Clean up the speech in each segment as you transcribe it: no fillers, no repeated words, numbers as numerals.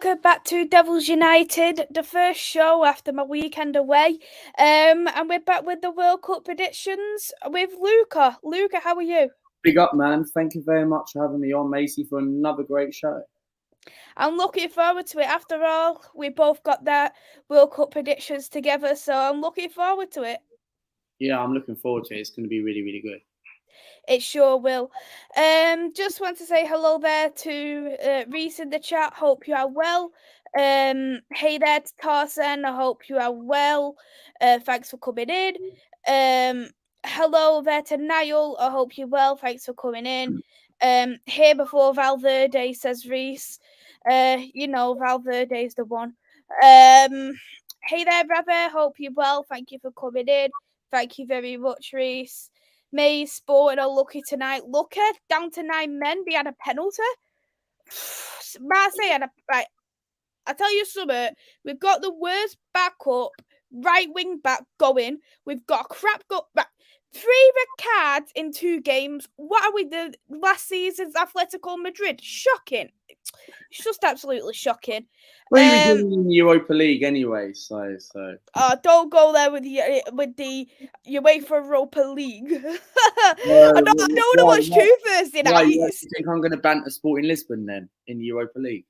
welcome back to Devils United, the first show after my weekend away. And we're back with the World Cup predictions with Luca. Luca, how are you? Big up, man. Thank you very much for having me on, Maisy, for another great show. I'm looking forward to it. After all, we both got that World Cup predictions together, so I'm looking forward to it. Yeah, I'm looking forward to it. It's going to be really, really good. It sure will. Just want to say hello there to Reese in the chat. Hope you are well. Hey there to Carson. I hope you are well. Thanks for coming in. Hello there to Niall. I hope you're well. Thanks for coming in. Here before Valverde, says Reese. Valverde's the one. Hey there, brother. Hope you're well. Thank you for coming in. Thank you very much, Reese. Maisy sporting unlucky tonight. Luca down to 9 men. They had a penalty. Marseille had a right. I tell you something. We've got the worst backup right wing back going. We've got a crap gut back. 3 red cards in 2 games. What are we the last season's Atletico Madrid? Shocking. It's just absolutely shocking. Well, you were doing in the Europa League anyway, so. Don't go there with the UEFA Europa League. I don't know what's true Thursday night. You think I'm going to banter Sporting Lisbon then in the Europa League?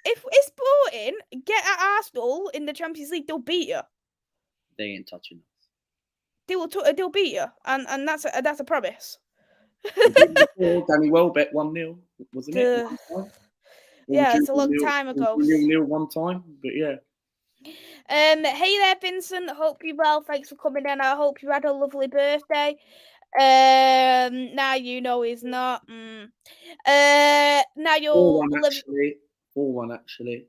If it's Sporting get at Arsenal in the Champions League, they'll beat you. They ain't touching us. They'll beat you, and that's a promise. Danny Welbeck 1-0, wasn't it? Yeah, it's a long time ago. 0-0 one time, but yeah. Hey there, Vincent. Hope you're well. Thanks for coming in. I hope you had a lovely birthday. Now you know he's not. Now you're 4-1 actually.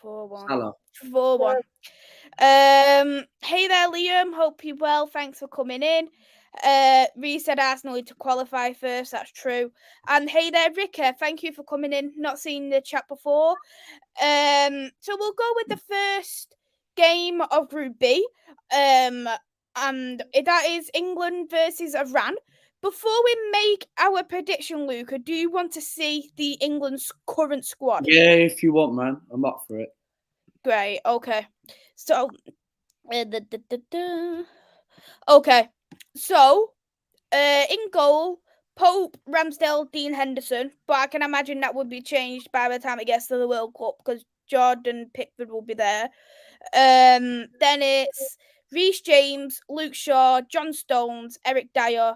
4-1. Salah. 4-1. Hey there, Liam. Hope you're well. Thanks for coming in. Reese said Arsenal need to qualify first. That's true. And hey there, Rika. Thank you for coming in. Not seen the chat before. So we'll go with the first game of Group B. And that is England versus Iran. Before we make our prediction, Luca, do you want to see the England's current squad? Yeah, if you want, man. I'm up for it. Great. Okay. So, okay. So, in goal, Pope, Ramsdale, Dean Henderson. But I can imagine that would be changed by the time it gets to the World Cup because Jordan Pickford will be there. Then it's Reece James, Luke Shaw, John Stones, Eric Dyer,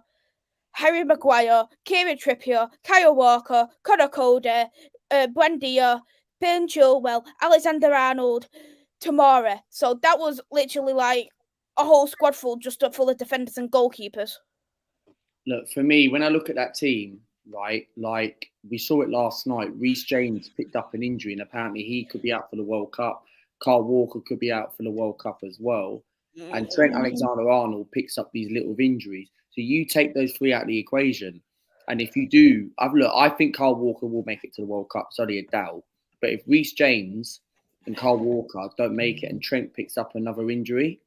Harry Maguire, Kieran Trippier, Kyle Walker, Conor Cody, Buendia, Ben Chilwell, Alexander Arnold, Tamara. So that was literally like a whole squad full of defenders and goalkeepers. Look, for me, when I look at that team, right, like we saw it last night, Reece James picked up an injury and apparently he could be out for the World Cup. Kyle Walker could be out for the World Cup as well. And Trent Alexander-Arnold picks up these little injuries. So you take those 3 out of the equation. And if you do, I think Kyle Walker will make it to the World Cup. It's only a doubt. But if Reece James and Kyle Walker don't make it and Trent picks up another injury,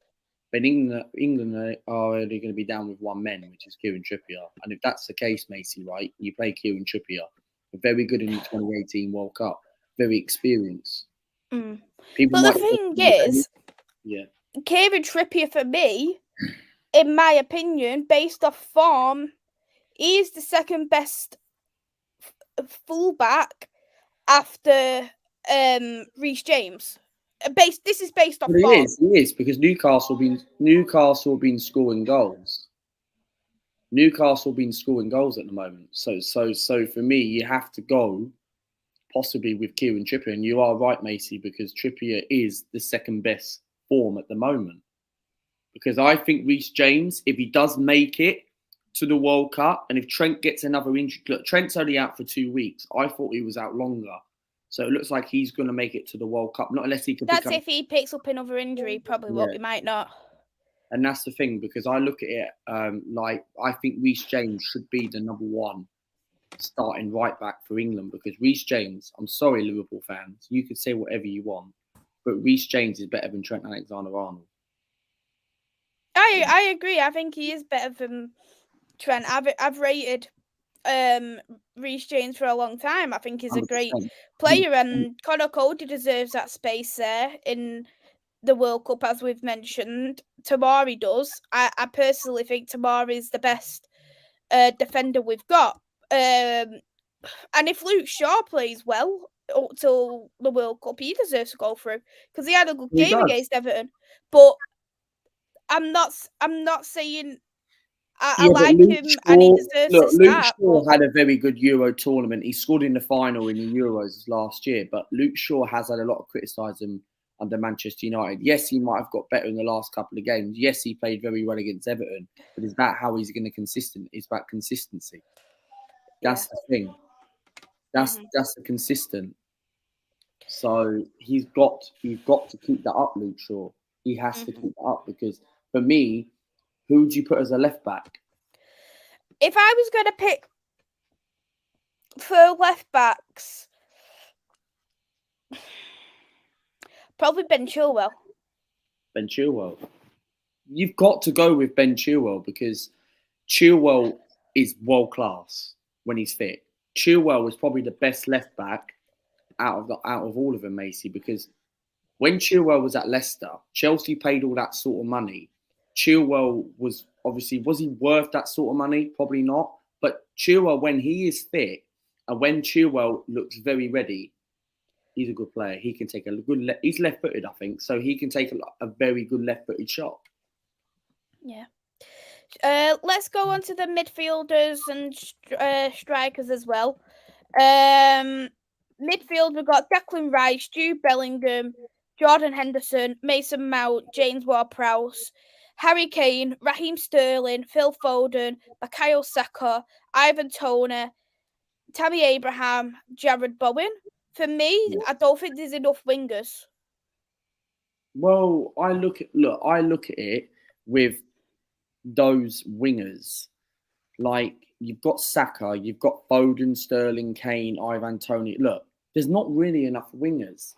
then England are only going to be down with 1 man, which is Kieran Trippier. And if that's the case, Maisy, right, you play Kieran Trippier. Very good in the 2018 World Cup. Very experienced. But the thing is, Kieran Trippier, for me, in my opinion, based off form, he's the second best fullback after Reece James. This is based off form. It is because Newcastle have been scoring goals. Newcastle have been scoring goals at the moment. So for me, you have to go possibly with Kieran Trippier, and you are right, Maisy, because Trippier is the second best form at the moment. Because I think Reece James, if he does make it to the World Cup, and if Trent gets another injury, look, Trent's only out for 2 weeks. I thought he was out longer. So it looks like he's going to make it to the World Cup, not unless he can. That's if he picks up another injury, probably what we might not. And that's the thing, because I look at it like I think Reece James should be the number 1 starting right back for England, because Reece James, I'm sorry, Liverpool fans, you could say whatever you want, but Reece James is better than Trent Alexander-Arnold. I agree. I think he is better than Trent. I've rated Reece James for a long time. I think he's a great 100%. player, and Connor Cody deserves that space there in the World Cup, as we've mentioned. Tamari does. I personally think Tamari is the best defender we've got. And if Luke Shaw plays well up till the World Cup, he deserves to go through because he had a good He game does. against Everton. But I'm not saying I Yeah, but like Luke him and he Shaw, deserves to look, Luke start. Shaw had a very good Euro tournament. He scored in the final in the Euros last year, but Luke Shaw has had a lot of criticism under Manchester United. Yes, he might have got better in the last couple of games. Yes, he played very well against Everton, but is that how he's going to consistent? It's about consistency. Yeah. That's the thing. That's the consistent. So he's got to keep that up, Luke Shaw. He has to keep that up because for me, who do you put as a left back? If I was going to pick for left backs, probably Ben Chilwell. Ben Chilwell. You've got to go with Ben Chilwell because Chilwell is world class when he's fit. Chilwell was probably the best left back out of all of them, Maisy, because when Chilwell was at Leicester, Chelsea paid all that sort of money. Chilwell was he worth that sort of money? Probably not. But Chilwell, when he is fit and when Chilwell looks very ready, he's a good player. He can take a good. He's left-footed, I think, so he can take a very good left-footed shot. Yeah. Let's go on to the midfielders and strikers as well. Midfield, we've got Declan Rice, Jude Bellingham, Jordan Henderson, Mason Mount, James Ward-Prowse, Harry Kane, Raheem Sterling, Phil Foden, Bukayo Saka, Ivan Toney, Tammy Abraham, Jared Bowen. For me, I don't think there's enough wingers. Well, I look at it with those wingers. Like you've got Saka, you've got Foden, Sterling, Kane, Ivan Toney. Look, there's not really enough wingers,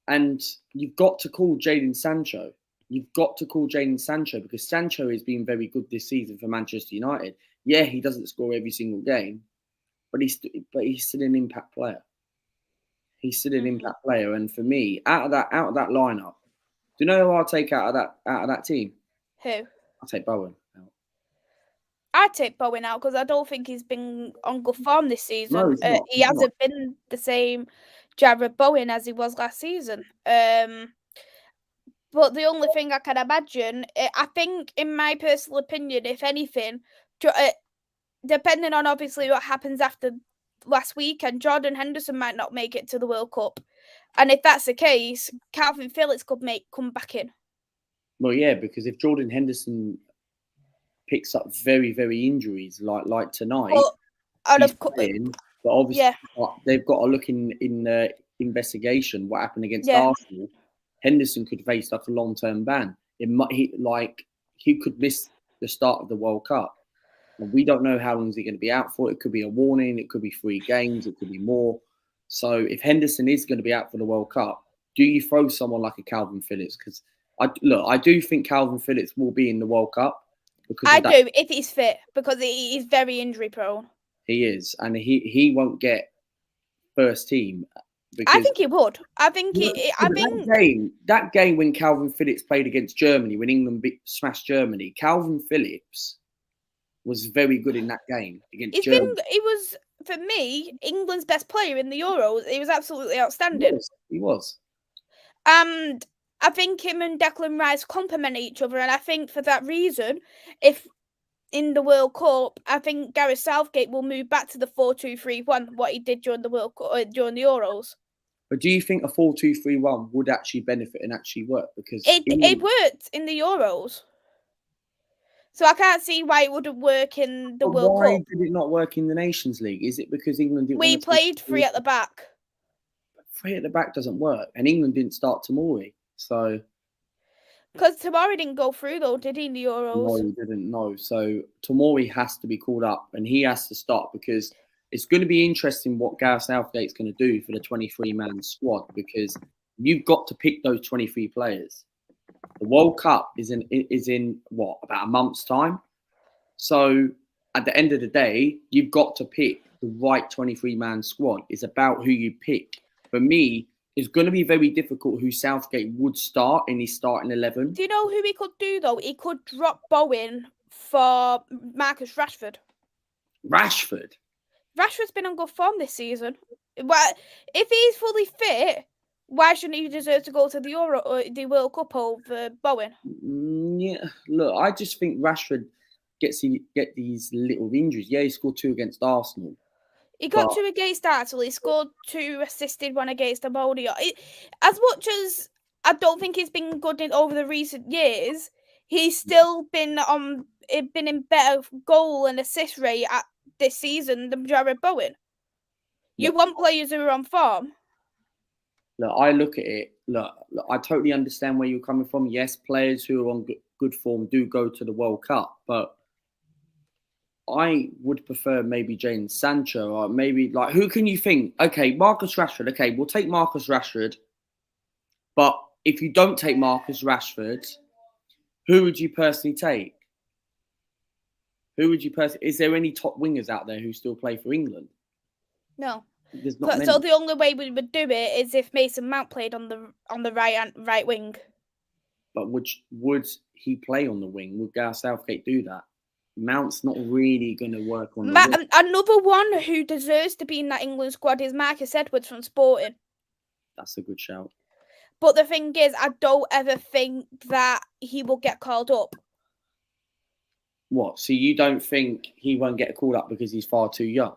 and you've got to call Jadon Sancho. You've got to call Jadon Sancho because Sancho has been very good this season for Manchester United. Yeah, he doesn't score every single game, but he's still an impact player. He's still an impact player, and for me, out of that lineup, do you know who I'll take out of that team? Who? I'll take Bowen out. I'd take Bowen out because I don't think he's been on good form this season. No, he's not. He hasn't been the same Jared Bowen as he was last season. But the only thing I can imagine, I think, in my personal opinion, if anything, depending on obviously what happens after last weekend, Jordan Henderson might not make it to the World Cup. And if that's the case, Calvin Phillips could come back in. Well, yeah, because if Jordan Henderson picks up very, very injuries like tonight, he's playing, but obviously they've got to look in the investigation what happened against Arsenal. Henderson could face like a long-term ban. He could miss the start of the World Cup. And we don't know how long is he going to be out for. It could be a warning. It could be 3 games. It could be more. So if Henderson is going to be out for the World Cup, do you throw someone like a Calvin Phillips? Because I do think Calvin Phillips will be in the World Cup. I do, if he's fit, because he is very injury prone. He is, and he won't get first team. I think he would. I think that game when Calvin Phillips played against Germany, when England smashed Germany, Calvin Phillips was very good in that game against Germany. He was, for me, England's best player in the Euros. He was absolutely outstanding. He was. And I think him and Declan Rice complement each other, and I think for that reason, if in the World Cup, I think Gareth Southgate will move back to the 4-2-3-1, what he did during the World Cup, during the Euros. But do you think a 4-2-3-1 would actually benefit and actually work? Because it worked in the Euros, so I can't see why it wouldn't work in the World Cup. Why did it not work in the Nations League? Is it because England didn't? We played 3 at the back. 3 at the back doesn't work, and England didn't start Tomori, so. Because Tomori didn't go through though, did he, in the Euros? No, he didn't. No, so Tomori has to be called up, and he has to start because it's going to be interesting what Gareth Southgate's going to do for the 23-man squad because you've got to pick those 23 players. The World Cup is in what, about a month's time? So at the end of the day, you've got to pick the right 23-man squad. It's about who you pick. For me, it's going to be very difficult who Southgate would start in his starting 11. Do you know who he could do, though? He could drop Bowen for Marcus Rashford. Rashford? Rashford's been on good form this season. If he's fully fit, why shouldn't he deserve to go to the Euro or the World Cup over Bowen? Yeah, look, I just think Rashford get these little injuries. Yeah, he scored 2 against Arsenal. He got 2 against Arsenal. He scored 2, assisted 1 against Ammonia. As much as I don't think he's been good over the recent years, he's still been in better goal and assist rate at this season than Jared Bowen. You want players who are on form. Look, I look at it. Look, I totally understand where you're coming from. Yes, players who are on good form do go to the World Cup, but I would prefer maybe Jadon Sancho or maybe like who can you think? Okay, Marcus Rashford. Okay, we'll take Marcus Rashford. But if you don't take Marcus Rashford, who would you personally take? Who would you personally? Is there any top wingers out there who still play for England? No. There's not many. So the only way we would do it is if Mason Mount played on the right wing. But would he play on the wing? Would Gareth Southgate do that? Mount's not really going to work on the wing. Another one who deserves to be in that England squad is Marcus Edwards from Sporting. That's a good shout. But the thing is, I don't ever think that he will get called up. What? So you don't think he won't get called up because he's far too young?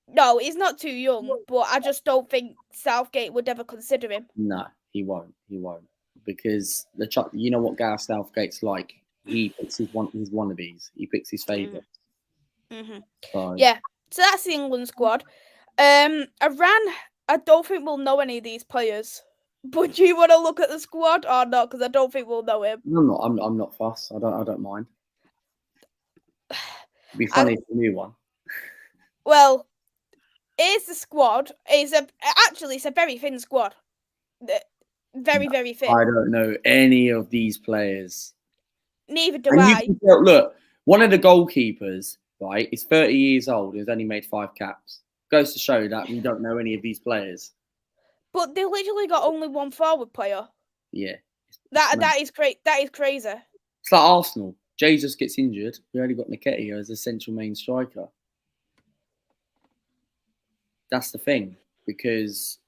No, he's not too young, but I just don't think Southgate would ever consider him. No, he won't. He won't. Because you know what Gareth Southgate's like. He picks his wannabes. He picks his favourites. Mm-hmm. So. Yeah, so that's the England squad. Iran, I don't think we'll know any of these players. But do you want to look at the squad or not? Because I don't think we'll know him. I'm not fussed. I don't mind. It'd be funny if we knew one. Well, here's the squad. It's a very thin squad. Very, very thin. I don't know any of these players. Neither do I. Look, one of the goalkeepers, right, is 30 years old and has only made 5 caps. Goes to show that we don't know any of these players. But they literally got only one forward player. Yeah. That is crazy. It's like Arsenal. Jesus gets injured. We only got Nketiah as a central main striker. That's the thing. Because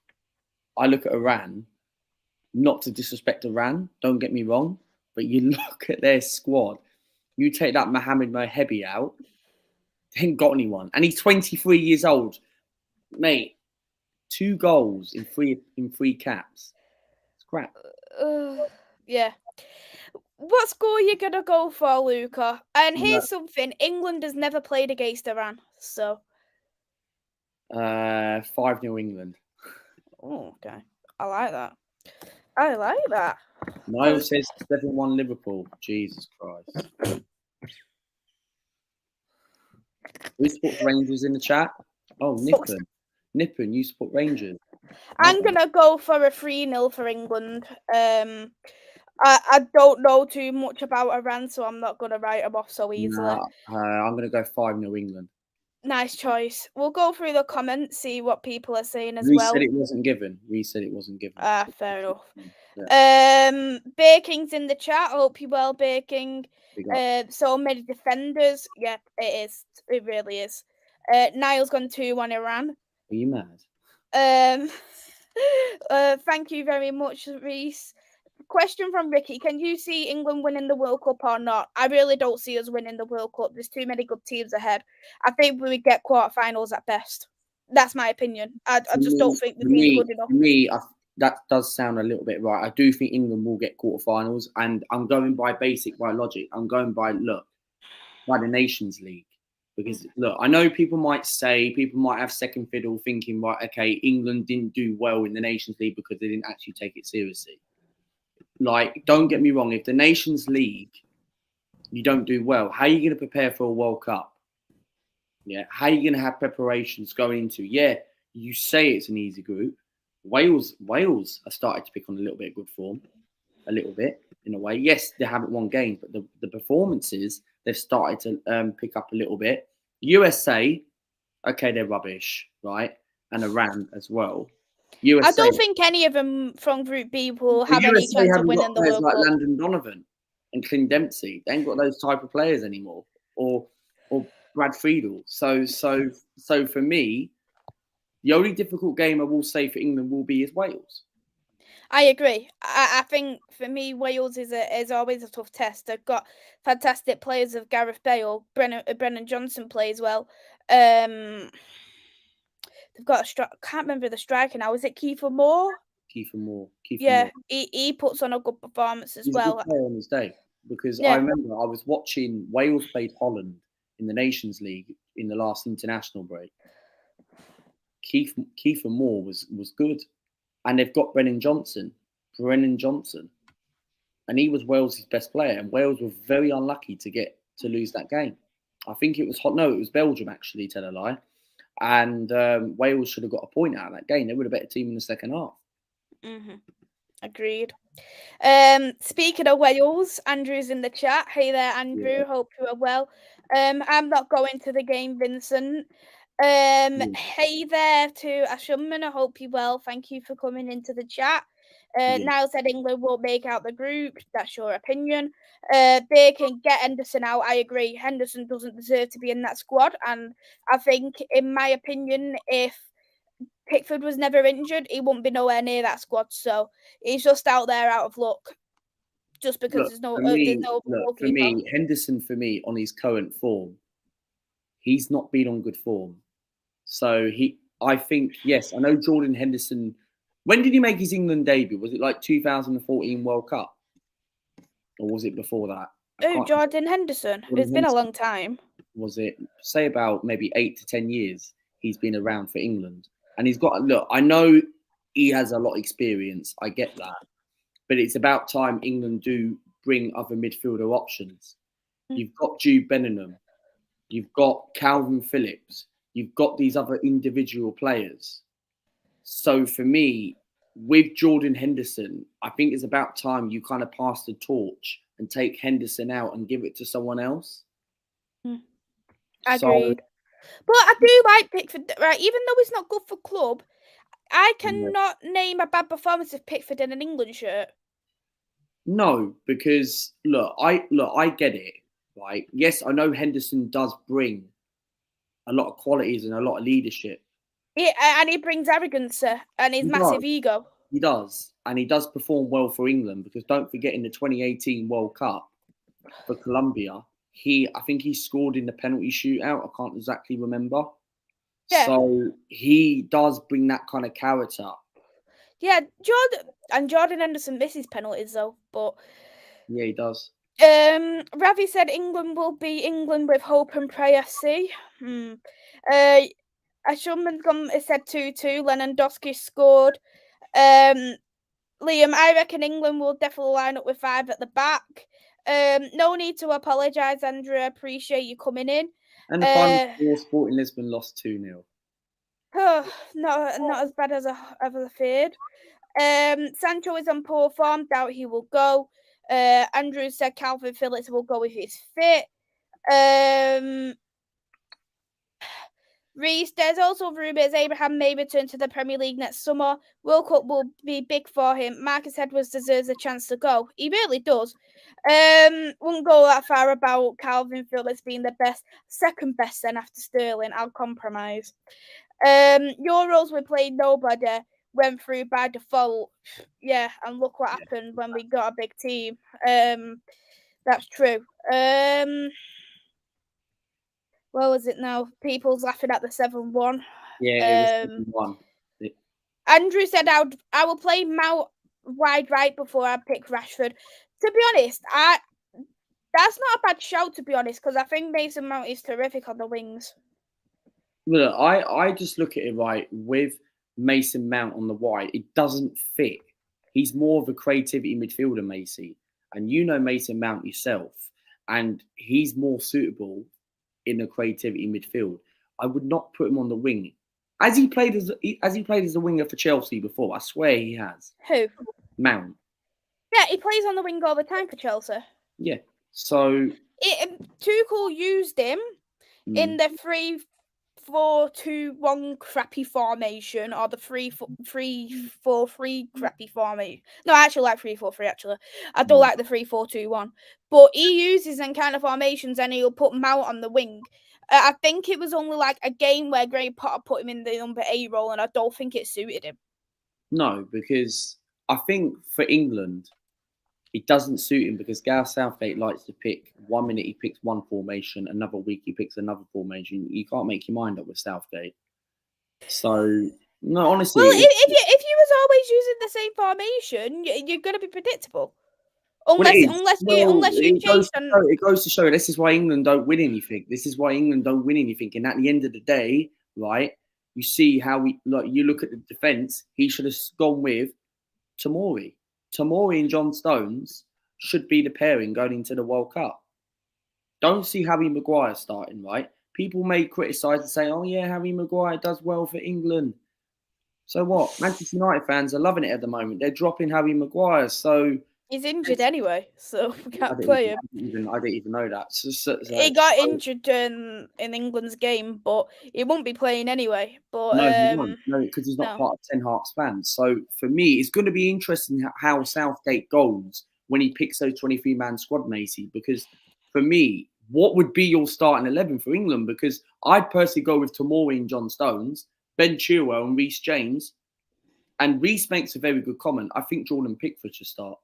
I look at Iran, not to disrespect Iran, don't get me wrong, but you look at their squad, you take that Mohamed Mohebi out, they ain't got anyone. And he's 23 years old. Mate, 2 goals in 3 caps. It's crap. Yeah. What score are you going to go for, Luca? And here's something. England has never played against Iran, so... 5-0 England. Oh, okay. I like that. Niall says 7-1 Liverpool. Jesus Christ. Who supports Rangers in the chat? Oh, Nippon, you support Rangers. I'm going to go for a 3-0 for England. I don't know too much about Iran, so I'm not going to write them off so easily. I'm going to go 5-0 England. Nice choice. We'll go through the comments, see what people are saying as well. Said it wasn't given. Fair enough. Yeah. Baking's in the chat. Hope you're well, Baking. So many defenders. Yeah, it is. It really is. Niall's gone 2-1 Iran. Are you mad? Thank you very much, Reese. Question from Ricky. Can you see England winning the World Cup or not? I really don't see us winning the World Cup. There's too many good teams ahead. I think we would get quarterfinals at best. That's my opinion. I just don't think we've been good enough. For me, that does sound a little bit right. I do think England will get quarterfinals, and I'm going by logic. I'm going by the Nations League. Because, look, I know people might have second fiddle thinking, right, okay, England didn't do well in the Nations League because they didn't actually take it seriously. Like, don't get me wrong, if the Nations League, you don't do well, how are you going to prepare for a World Cup? Yeah, how are you going to have preparations going into? Yeah, you say it's an easy group. Wales have started to pick on a little bit of good form. A little bit, in a way. Yes, they haven't won games, but the performances, they've started to pick up a little bit. USA, okay, they're rubbish, right? And Iran as well. I USA, don't think any of them from Group B will have any USA chance of haven't got winning the players World like Cup. Landon Donovan and Clint Dempsey. They ain't got those type of players anymore, or Brad Friedel. So for me, the only difficult game I will say for England will be is Wales. I agree. I think for me, Wales is always a tough test. They've got fantastic players of Gareth Bale, Brennan Johnson plays well. They've got can't remember the striker now. Is it Kiefer Moore? Kiefer Moore. Yeah, he puts on a good performance as He's a well. good player on his day, because I Yeah. remember I was watching Wales played Holland in the Nations League in the last international break. Kiefer Moore was good, and they've got Brennan Johnson, and he was Wales' best player, and Wales were very unlucky to lose that game. I think it was Belgium actually, tell a lie, and Wales should have got a point out of that game. They were a better team in the second half. Mm-hmm. Agreed. Speaking of Wales, Andrew's in the chat. Hey there, Andrew. Yeah. Hope you are well. I'm not going to the game, Vincent. Hey there to Ashumman. I hope you're well. Thank you for coming into the chat. Niall said England won't make out the group. That's your opinion. Bacon, get Henderson out. I agree. Henderson doesn't deserve to be in that squad. And I think, in my opinion, if Pickford was never injured, he wouldn't be nowhere near that squad. So he's just out there out of luck, just because there's no goalkeeper. Henderson, for me, on his current form, he's not been on good form. So I think, yes, I know Jordan Henderson. When did he make his England debut? Was it like 2014 World Cup, or was it before that? Jordan Henderson. It's been a long time. Was it, say, about maybe 8 to 10 years he's been around for England? And he's got, look, I know he has a lot of experience. I get that. But it's about time England do bring other midfielder options. You've got Jude Bellingham. You've got Calvin Phillips. You've got these other individual players. So for me, with Jordan Henderson, I think it's about time you kind of pass the torch and take Henderson out and give it to someone else. Agreed. But I do like Pickford, right? Even though he's not good for club, I cannot name a bad performance of Pickford in an England shirt. No, because look, I get it, right? Yes, I know Henderson does bring a lot of qualities and a lot of leadership. Yeah, and he brings arrogance and his massive ego. He does, and he does perform well for England, because don't forget, in the 2018 World Cup for Colombia, I think he scored in the penalty shootout. I can't exactly remember. Yeah. So he does bring that kind of character. Yeah, Jordan Henderson misses penalties though, but yeah, he does. Ravi said England will be England with hope and prayer. See, Ashulman's gone. It said 2-2. Lewandowski scored. Liam, I reckon England will definitely line up with 5 at the back. No need to apologise, Andrew. I appreciate you coming in. And the final score, Sporting Lisbon lost 2-0. Not as bad as I feared. Sancho is on poor form. Doubt he will go. Andrew said Calvin Phillips will go if he's fit. Reese, there's also rumours Abraham may return to the Premier League next summer. World Cup will be big for him. Marcus Edwards deserves a chance to go. He really does. Wouldn't go that far about Calvin Phillips being the second best then after Sterling. I'll compromise. Euros we played nobody, went through by default. Yeah, and look what happened when we got a big team. That's true. What was it now? People's laughing at the 7-1. Yeah, it was 7-1. Andrew said I will play Mount wide right before I pick Rashford. To be honest, that's not a bad shout, to be honest, because I think Mason Mount is terrific on the wings. Look, I just look at it right with Mason Mount on the wide. It doesn't fit. He's more of a creativity midfielder, Macy. And you know Mason Mount yourself. And he's more suitable in a creativity midfield. I would not put him on the wing. Has he played as a winger for Chelsea before? I swear he has. Who? Mount. Yeah, he plays on the wing all the time for Chelsea. Yeah. So Tuchel used him in the 3-4-2-1 crappy formation or the 3-4-3 crappy formation. No, I actually like 3-4-3. Actually, I don't like the 3-4-2-1. But he uses them kind of formations, and he'll put Mount on the wing. I think it was only like a game where Graham Potter put him in the number 8 role, and I don't think it suited him. No, because I think for England, it doesn't suit him because Gareth Southgate likes to pick. 1 minute he picks one formation, another week he picks another formation. You can't make your mind up with Southgate. So no, honestly, well, if you was always using the same formation, you're gonna be predictable. Unless you change them. It goes to show this is why England don't win anything. This is why England don't win anything. And at the end of the day, right, you see how you look at the defence. He should have gone with Tomori. Tomori and John Stones should be the pairing going into the World Cup. Don't see Harry Maguire starting, right? People may criticise and say, oh yeah, Harry Maguire does well for England. So what? Manchester United fans are loving it at the moment. They're dropping Harry Maguire. So he's injured anyway, so we can't play him. I didn't even know that. He got injured in England's game, but he won't be playing anyway. But no, he won't. No, because he's not part of Ten Hag's plan. So for me, it's going to be interesting how Southgate goes when he picks those 23-man squad, Maisy. Because for me, what would be your starting 11 for England? Because I'd personally go with Tomori and John Stones, Ben Chilwell and Reece James. And Reece makes a very good comment. I think Jordan Pickford should start.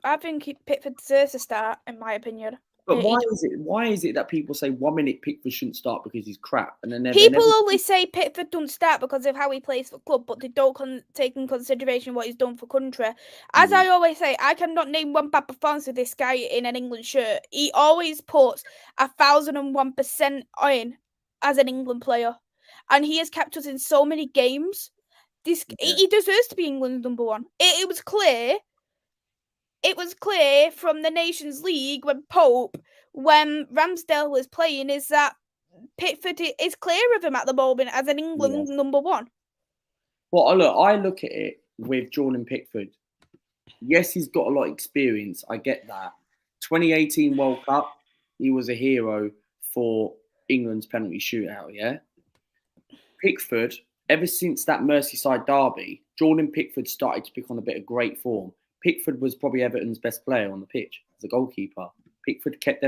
I think Pickford deserves to start, in my opinion. But why is it that people say 1 minute Pickford shouldn't start because he's crap, and then people only say Pickford don't start because of how he plays for club, but they don't take in consideration what he's done for country. As I always say, I cannot name one bad performance of this guy in an England shirt. He always puts 1,001% in as an England player, and he has kept us in so many games. He deserves to be England's number one. It was clear. It was clear from the Nations League when Ramsdale was playing, is that Pickford is clear of him at the moment as an England number one. Well, I look at it with Jordan Pickford. Yes, he's got a lot of experience. I get that. 2018 World Cup, he was a hero for England's penalty shootout, yeah? Pickford, ever since that Merseyside derby, Jordan Pickford started to pick on a bit of great form. Pickford was probably Everton's best player on the pitch as a goalkeeper. Pickford kept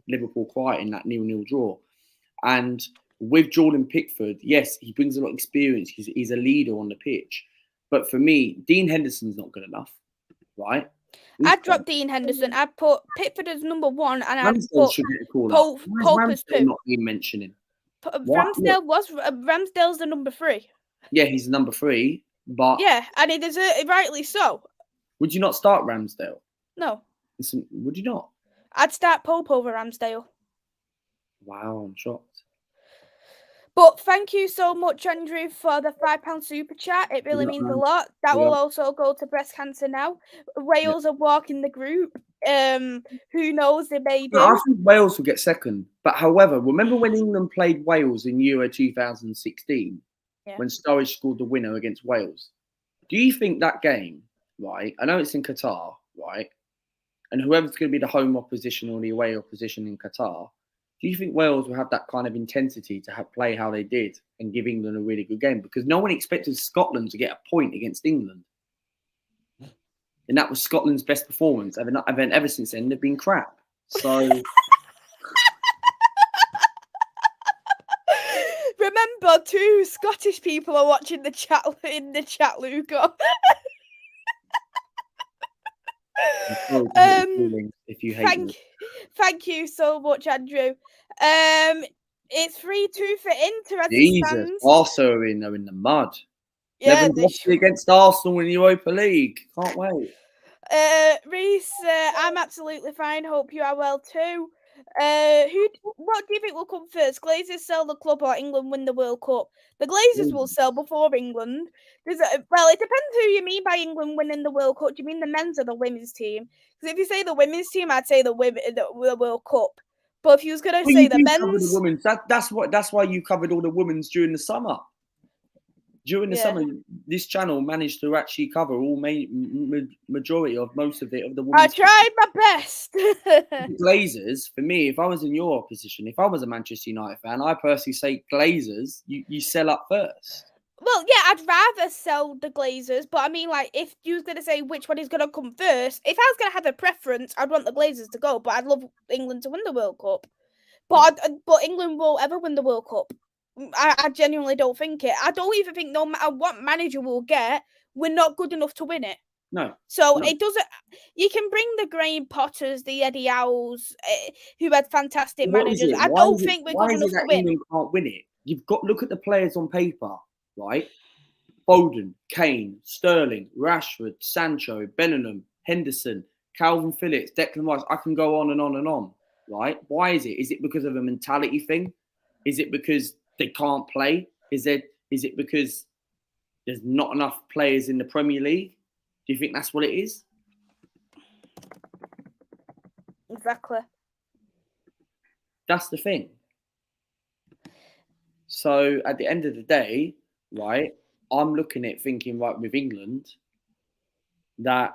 Liverpool quiet in that 0-0 draw. And with Jordan Pickford, yes, he brings a lot of experience. He's a leader on the pitch. But for me, Dean Henderson's not good enough, right? I'd drop Dean Henderson. I'd put Pickford as number one, and I'd put Pope as two. Not even mentioning. Ramsdale's the number 3. Yeah, he's the number 3, but and he deserves it, rightly so. Would you not start Ramsdale? No. Would you not? I'd start Pope over Ramsdale. Wow, I'm shocked. But thank you so much, Andrew, for the £5 super chat. It really means a lot. That will also go to breast cancer now. Wales are walking the group. Who knows? They may do. I think Wales will get second. But however, remember when England played Wales in Euro 2016? When Sturridge scored the winner against Wales? Do you think that game, right? I know it's in Qatar, right? And whoever's going to be the home opposition or the away opposition in Qatar, do you think Wales will have that kind of intensity to play how they did and give England a really good game? Because no one expected Scotland to get a point against England. And that was Scotland's best performance. Ever since then, they've been crap. So... Remember, 2 Scottish people are watching the chat in the chat, Luca. If you hate thank you so much, Andrew. It's 3-2 for Inter as Jesus, it stands. Arsenal are in the mud. Yeah, against Arsenal in the Europa League. Can't wait. Reese, I'm absolutely fine. Hope you are well too. What do you think will come first? Glazers sell the club or England win the World Cup? The Glazers will sell before England. It depends who you mean by England winning the World Cup. Do you mean the men's or the women's team? Because if you say the women's team, I'd say the World Cup. But if you was going to say the men's, that's why you covered all the women's during the summer. during the summer, this channel managed to actually cover all majority of most of it of the I women's. tried my best. The Glazers, for me, if I was in your position, if I was a Manchester United fan, I personally say Glazers, you sell up first. Well, yeah, I'd rather sell the Glazers, but I mean, like, if you was gonna say which one is gonna come first, if I was gonna have a preference, I'd want the Glazers to go, but I'd love England to win the World Cup. But but England won't ever win the World Cup. I genuinely don't think it. I don't even think no matter what manager we'll get, we're not good enough to win it. No. So it doesn't. You can bring the Graham Potters, the Eddie Howes, who had fantastic managers. I don't think we're good enough to win. England can't win it? You've got look at the players on paper, right? Foden, Kane, Sterling, Rashford, Sancho, Bellingham, Henderson, Calvin Phillips, Declan Rice. I can go on and on and on, right? Why is it? Is it because of a mentality thing? Is it because they can't play? Is it because there's not enough players in the Premier League? Do you think that's what it is? Exactly. That's the thing. So at the end of the day, right, I'm looking at thinking, right, with England, that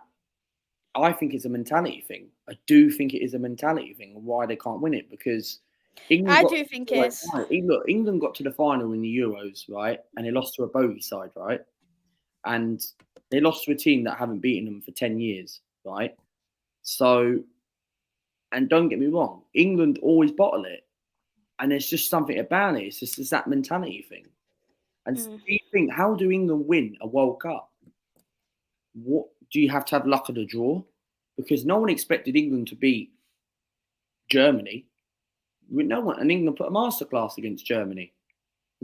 I think it's a mentality thing. I do think it is a mentality thing of why they can't win it, because England England got to the final in the Euros, right, and they lost to a bogey side, right, and they lost to a team that haven't beaten them for 10 years, right? So, and don't get me wrong, England always bottle it, and there's just something about it. It's just that mentality thing. And do you think, how do England win a World Cup? What do you have to have luck of the draw? Because no one expected England to beat Germany. No one, and England put a masterclass against Germany.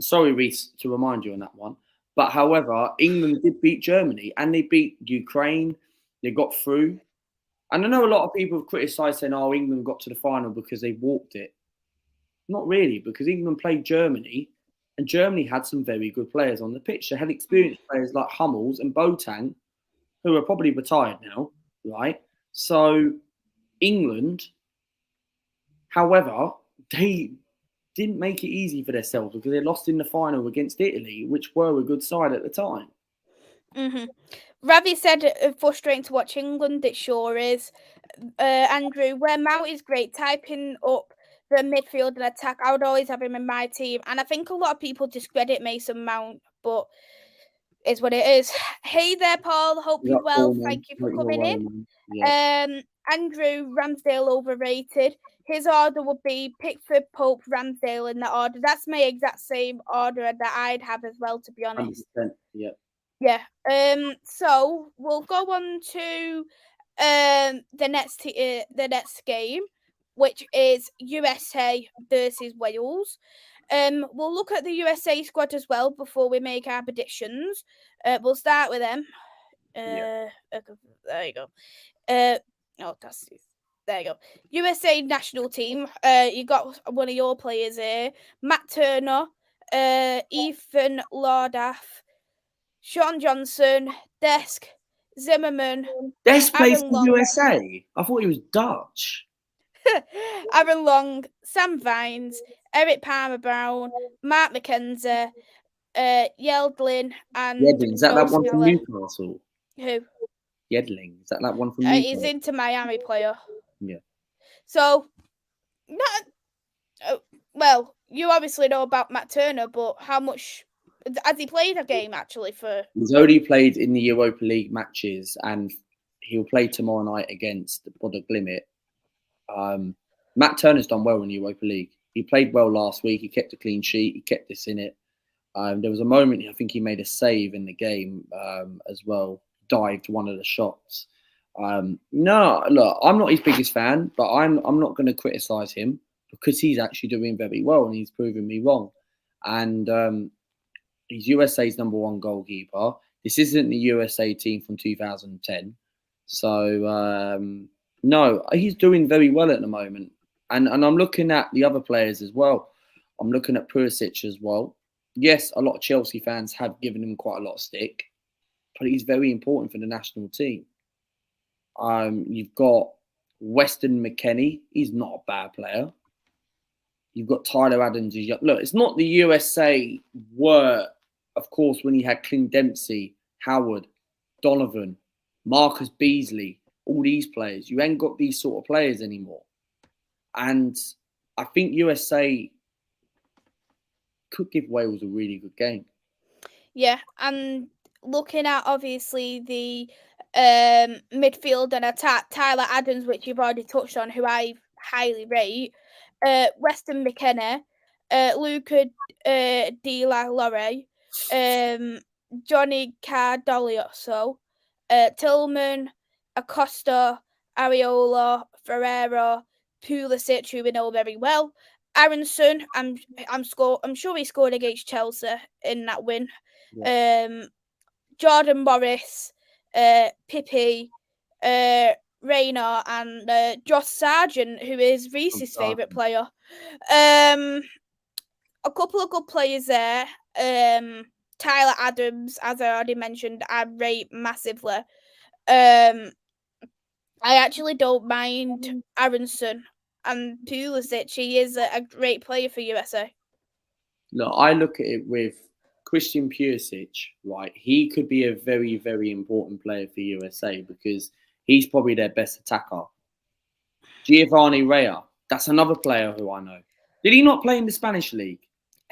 Sorry, Reece, to remind you on that one. But however, England did beat Germany, and they beat Ukraine. They got through. And I know a lot of people have criticised saying, "Oh, England got to the final because they walked it." Not really, because England played Germany, and Germany had some very good players on the pitch. They had experienced players like Hummels and Boateng, who are probably retired now, right? So England, however, they didn't make it easy for themselves because they lost in the final against Italy, which were a good side at the time. Ravi said frustrating to watch England. It sure is. Andrew, where Mount is great, typing up the midfield and attack. I would always have him in my team, and I think a lot of people discredit Mason Mount, but it's what it is. Hey there, Paul. Hope you're well. Thank you for coming in. Yeah. Andrew, Ramsdale overrated. His order would be Pickford, Pope, Ramsdale in that order. That's my exact same order that I'd have as well, to be honest. 100%, yeah. Yeah. So we'll go on to the next game, which is USA versus Wales. We'll look at the USA squad as well before we make our predictions. We'll start with them. There you go. There you go. USA national team. You got one of your players here, Matt Turner, Ethan Lardaff, Sean Johnson, Desk, Zimmerman. Desk plays for USA. I thought he was Dutch. Aaron Long, Sam Vines, Eric Palmer Brown, Mark McKenzie, Yeldlin, and Yedling. Is that one from Newcastle? Who? Yedling. Is that one from Newcastle? He's Inter Miami player. Yeah. So, well, you obviously know about Matt Turner, but how much has he played a game actually for? He's only played in the Europa League matches, and he'll play tomorrow night against Bodo Glimt. Matt Turner's done well in the Europa League. He played well last week. He kept a clean sheet. He kept us in it. There was a moment, I think he made a save in the game as well. Dived one of the shots. No, look, I'm not his biggest fan, but I'm not going to criticise him because he's actually doing very well and he's proven me wrong. And he's USA's #1 goalkeeper. This isn't the USA team from 2010. So, no, he's doing very well at the moment. And I'm looking at the other players as well. I'm looking at Pulisic as well. Yes, a lot of Chelsea fans have given him quite a lot of stick, but he's very important for the national team. You've got Weston McKennie. He's not a bad player. You've got Tyler Adams. Look, it's not the USA were of course, when you had Clint Dempsey, Howard, Donovan, Marcus Beasley, all these players, you ain't got these sort of players anymore. And I think USA could give Wales a really good game. Yeah, and looking at obviously the midfield and attack, Tyler Adams, which you've already touched on, who I highly rate, Weston McKenna, Luca De La Lore, Johnny Cardolioso, Tillman, Acosta, Areola, Ferreira, Pulisic, who we know very well. Aronson, I'm sure he scored against Chelsea in that win. Yeah. Jordan Morris, Pippi, Rayner, and Josh Sargent, who is Reese's favourite player. A couple of good players there. Tyler Adams, as I already mentioned, I rate massively. I actually don't mind Aronson and Pulisic. He is a great player for USA. Look, I look at it with Christian Pulisic, right? He could be a very, very important player for USA because he's probably their best attacker. Giovanni Rea, that's another player who I know. Did he not play in the Spanish league?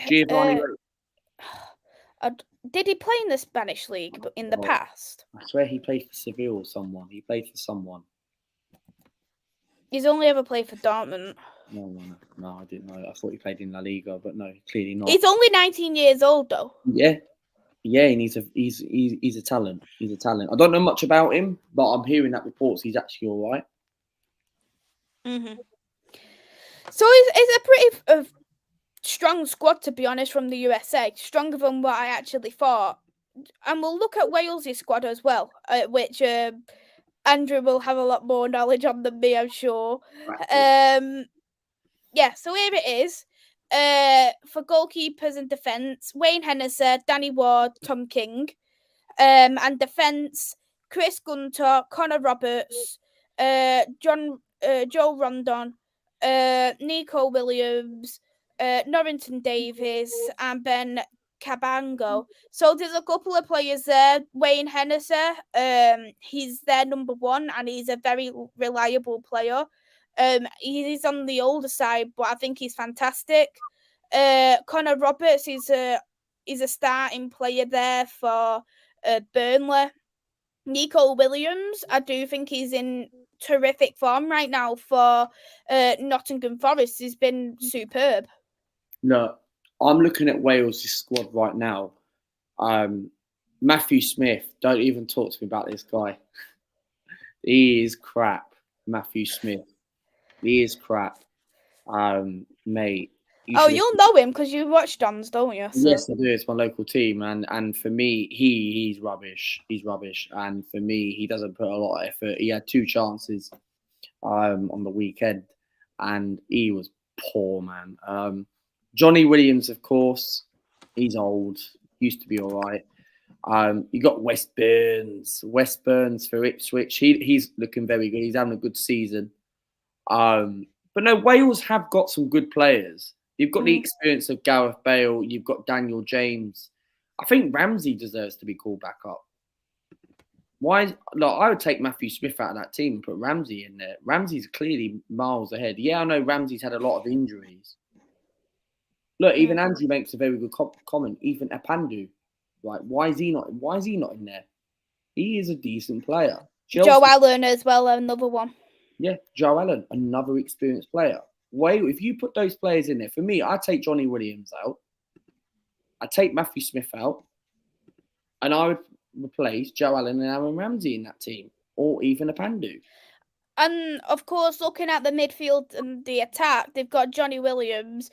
Giovanni Rea. Did he play in the Spanish league in the past? I swear he played for Seville or someone. He played for someone. He's only ever played for Dortmund. No, I didn't know. I thought he played in La Liga, but no, clearly not. He's only 19 years old, though. Yeah, and he's a talent. He's a talent. I don't know much about him, but I'm hearing that reports he's actually all right. Mm-hmm. So it's a pretty strong squad, to be honest, from the USA. Stronger than what I actually thought. And we'll look at Wales' squad as well, which Andrew will have a lot more knowledge on than me, I'm sure. Yeah, so here it is. For goalkeepers and defence, Wayne Hennessy, Danny Ward, Tom King. And defence, Chris Gunter, Connor Roberts, Joe Rondon, Nico Williams, Norrington Davies, and Ben Cabango. So there's a couple of players there. Wayne Hennessy, he's their number one, and he's a very reliable player. He's on the older side, but I think he's fantastic. Connor Roberts is a starting player there for Burnley. Nico Williams, I do think he's in terrific form right now for Nottingham Forest. He's been superb. Look, I'm looking at Wales' squad right now. Matthew Smith, don't even talk to me about this guy. He is crap, Matthew Smith. He is crap, mate. You'll know him because you watch Dons, don't you? So. Yes, I do. It's my local team, and for me, he's rubbish. He's rubbish, and for me, he doesn't put a lot of effort. He had 2 chances, on the weekend, and he was poor, man. Johnny Williams, of course, he's old. Used to be all right. You got West Burns for Ipswich. He's looking very good. He's having a good season. But no, Wales have got some good players. You've got the experience of Gareth Bale. You've got Daniel James. I think Ramsey deserves to be called back up. I would take Matthew Smith out of that team and put Ramsey in there. Ramsey's clearly miles ahead. Yeah, I know Ramsey's had a lot of injuries. Look, even Andrew makes a very good comment. Even Apandu, right? Why is he not in there? He is a decent player. Joe Allen as well, another one. Yeah, Joe Allen, another experienced player. If you put those players in there, for me, I'd take Johnny Williams out. I'd take Matthew Smith out. And I would replace Joe Allen and Aaron Ramsey in that team. Or even Apandu. And, of course, looking at the midfield and the attack, they've got Johnny Williams,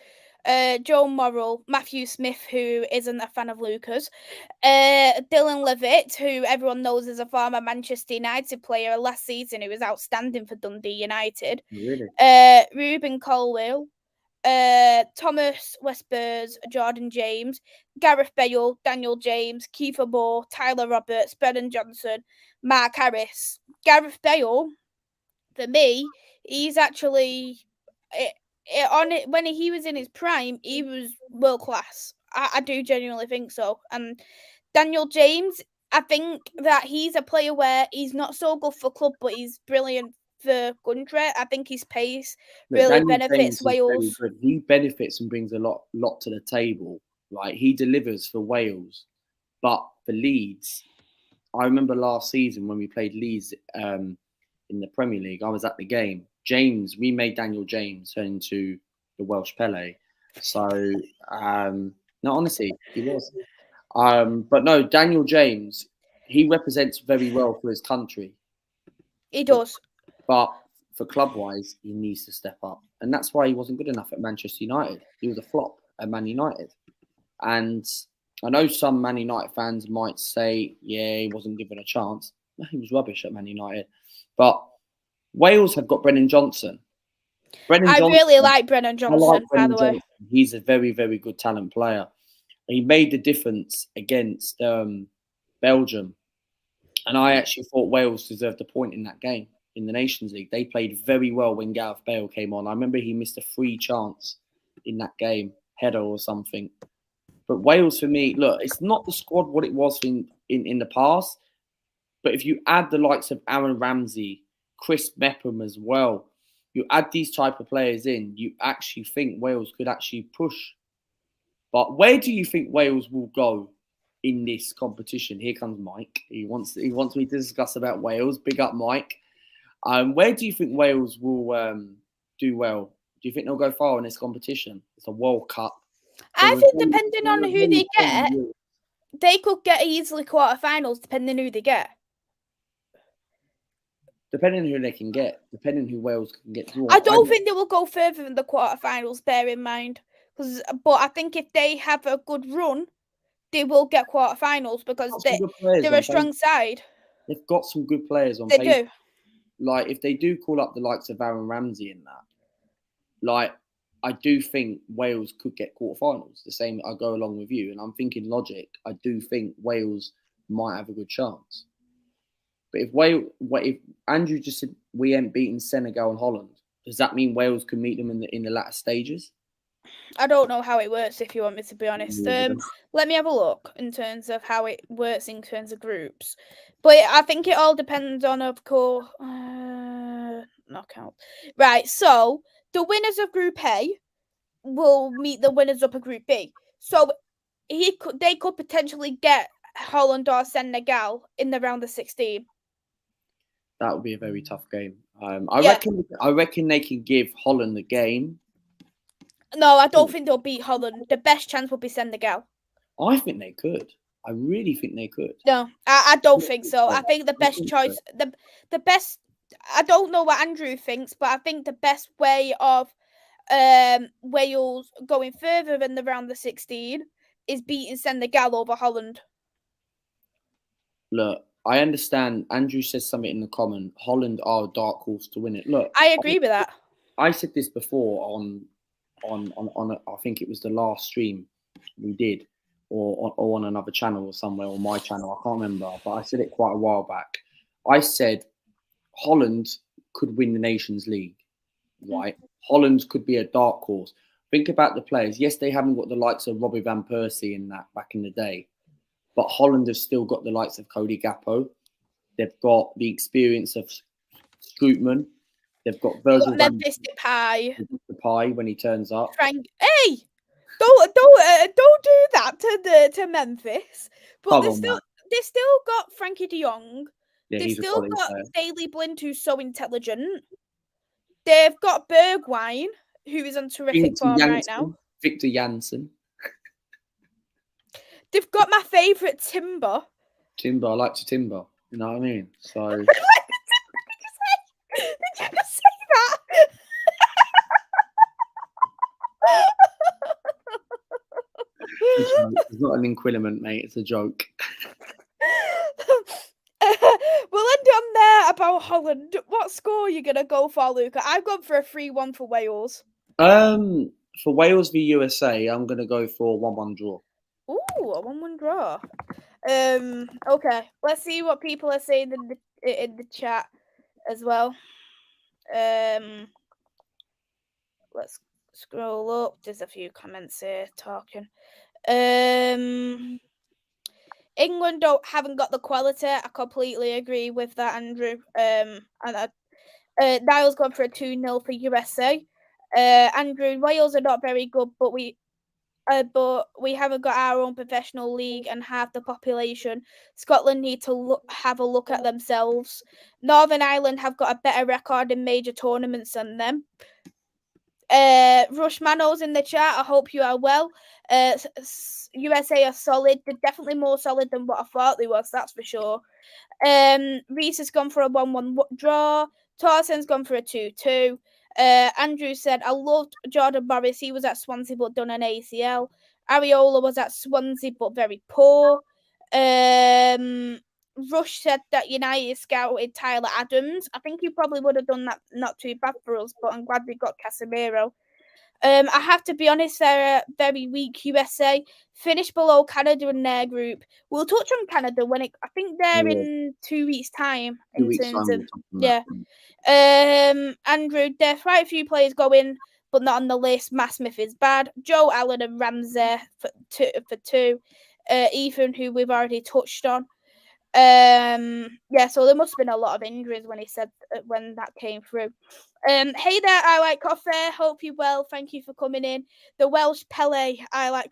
Joe Morrell, Matthew Smith, who isn't a fan of Luca's, Dylan Levitt, who everyone knows is a former Manchester United player last season, who was outstanding for Dundee United. Really? Ruben Colwill, Thomas Westburs, Jordan James, Gareth Bale, Daniel James, Kiefer Moore, Tyler Roberts, Brennan Johnson, Mark Harris. Gareth Bale, for me, he's actually when he was in his prime, he was world class. I do genuinely think so. Daniel James, I think that he's a player where he's not so good for club, but he's brilliant for country. I think his pace Look, really Daniel benefits James is very Wales. good. He benefits and brings a lot to the table. Right, he delivers for Wales, but for Leeds, I remember last season when we played Leeds in the Premier League. I was at the game. We made Daniel James turn into the Welsh Pele. So, no, honestly, he was. But no, Daniel James, he represents very well for his country. He But, does. but for club wise, he needs to step up. And that's why he wasn't good enough at Manchester United. He was a flop at Man United. And I know some Man United fans might say, yeah, he wasn't given a chance. No, he was rubbish at Man United. But Wales have got Brennan Johnson. I really like Brennan I like Johnson, by Brennan the way. Johnson. He's a very, very good talent player. He made the difference against Belgium. And I actually thought Wales deserved a point in that game in the Nations League. They played very well when Gareth Bale came on. I remember he missed a free chance in that game, header or something. But Wales, for me, look, it's not the squad what it was in the past. But if you add the likes of Aaron Ramsey, Chris Mepham as well, you add these type of players in, you actually think Wales could actually push. But where do you think Wales will go in this competition? Here comes Mike. He wants me to discuss about Wales. Big up, Mike. Where do you think Wales will do well? Do you think they'll go far in this competition? It's a World Cup. I think depending on who they get, they could get easily quarterfinals depending who they get. Depending on who they can get, depending who Wales can get through. I don't think they will go further than the quarterfinals, bear in mind. But I think if they have a good run, they will get quarterfinals because they're a strong side. They've got some good players on paper. They do. Like, if they do call up the likes of Aaron Ramsey in that, like, I do think Wales could get quarterfinals. The same, I go along with you. And I'm thinking logic. I do think Wales might have a good chance. But if Andrew just said we ain't beaten Senegal and Holland, does that mean Wales can meet them in the latter stages? I don't know how it works, if you want me to be honest. Let me have a look in terms of how it works in terms of groups. But I think it all depends on, of course, knockout. Right, so the winners of Group A will meet the winners of Group B. So they could potentially get Holland or Senegal in the round of 16. That would be a very tough game. I reckon they can give Holland the game. No, I don't think they'll beat Holland. The best chance would be Senegal. I think they could. I really think they could. No, I don't think so. I think the best choice, the best. I don't know what Andrew thinks, but I think the best way of Wales going further in the round of 16 is beating Senegal over Holland. Look, I understand. Andrew says something in the comment. Holland are a dark horse to win it. Look, I agree with that. I said this before on I think it was the last stream we did, or on another channel or somewhere, or my channel. I can't remember, but I said it quite a while back. I said Holland could win the Nations League, right? Holland could be a dark horse. Think about the players. Yes, they haven't got the likes of Robbie Van Persie in that back in the day, but Holland have still got the likes of Cody Gakpo. They've got the experience of Scootman. They've got Virgil Memphis Depay when he turns up. Hey, don't do that to Memphis. But they still got Frankie De Jong. Yeah, they've still got Daley Blind, who's so intelligent. They've got Bergwijn, who is on terrific form right now. Victor Janssen. They've got my favourite Timber. I like to Timber. You know what I mean? So. Did you just say that? It's not an inquiliment, mate. It's a joke. We'll end on there about Holland. What score are you going to go for, Luca? I've gone for a 3-1 for Wales. For Wales v USA, I'm going to go for a 1-1 draw. Ooh, a 1-1 draw. Okay. Let's see what people are saying in the chat as well. Let's scroll up. There's a few comments here talking. England haven't got the quality. I completely agree with that, Andrew. Niall's gone for a 2-0 for USA. Andrew, Wales are not very good, but we haven't got our own professional league and half the population. Scotland need to have a look at themselves. Northern Ireland have got a better record in major tournaments than them. Rush Manos in the chat. I hope you are well. USA are solid. They're definitely more solid than what I thought they was. That's for sure. Reese has gone for a 1-1 draw. Torsen's gone for a 2-2. Andrew said, I loved Jordan Morris. He was at Swansea but done an ACL. Areola was at Swansea but very poor. Rush said that United scouted Tyler Adams. I think he probably would have done that not too bad for us, but I'm glad we got Casemiro. I have to be honest, they're very weak. USA finished below Canada in their group. We'll touch on Canada when I think they're in 2 weeks' time. Andrew, there's quite a few players going, but not on the list. Matt Smith is bad. Joe Allen and Ramsey for two. Ethan, who we've already touched on. So there must have been a lot of injuries when he said when that came through. Hey there, I like coffee. Hope you well. Thank you for coming in. The Welsh Pele, I like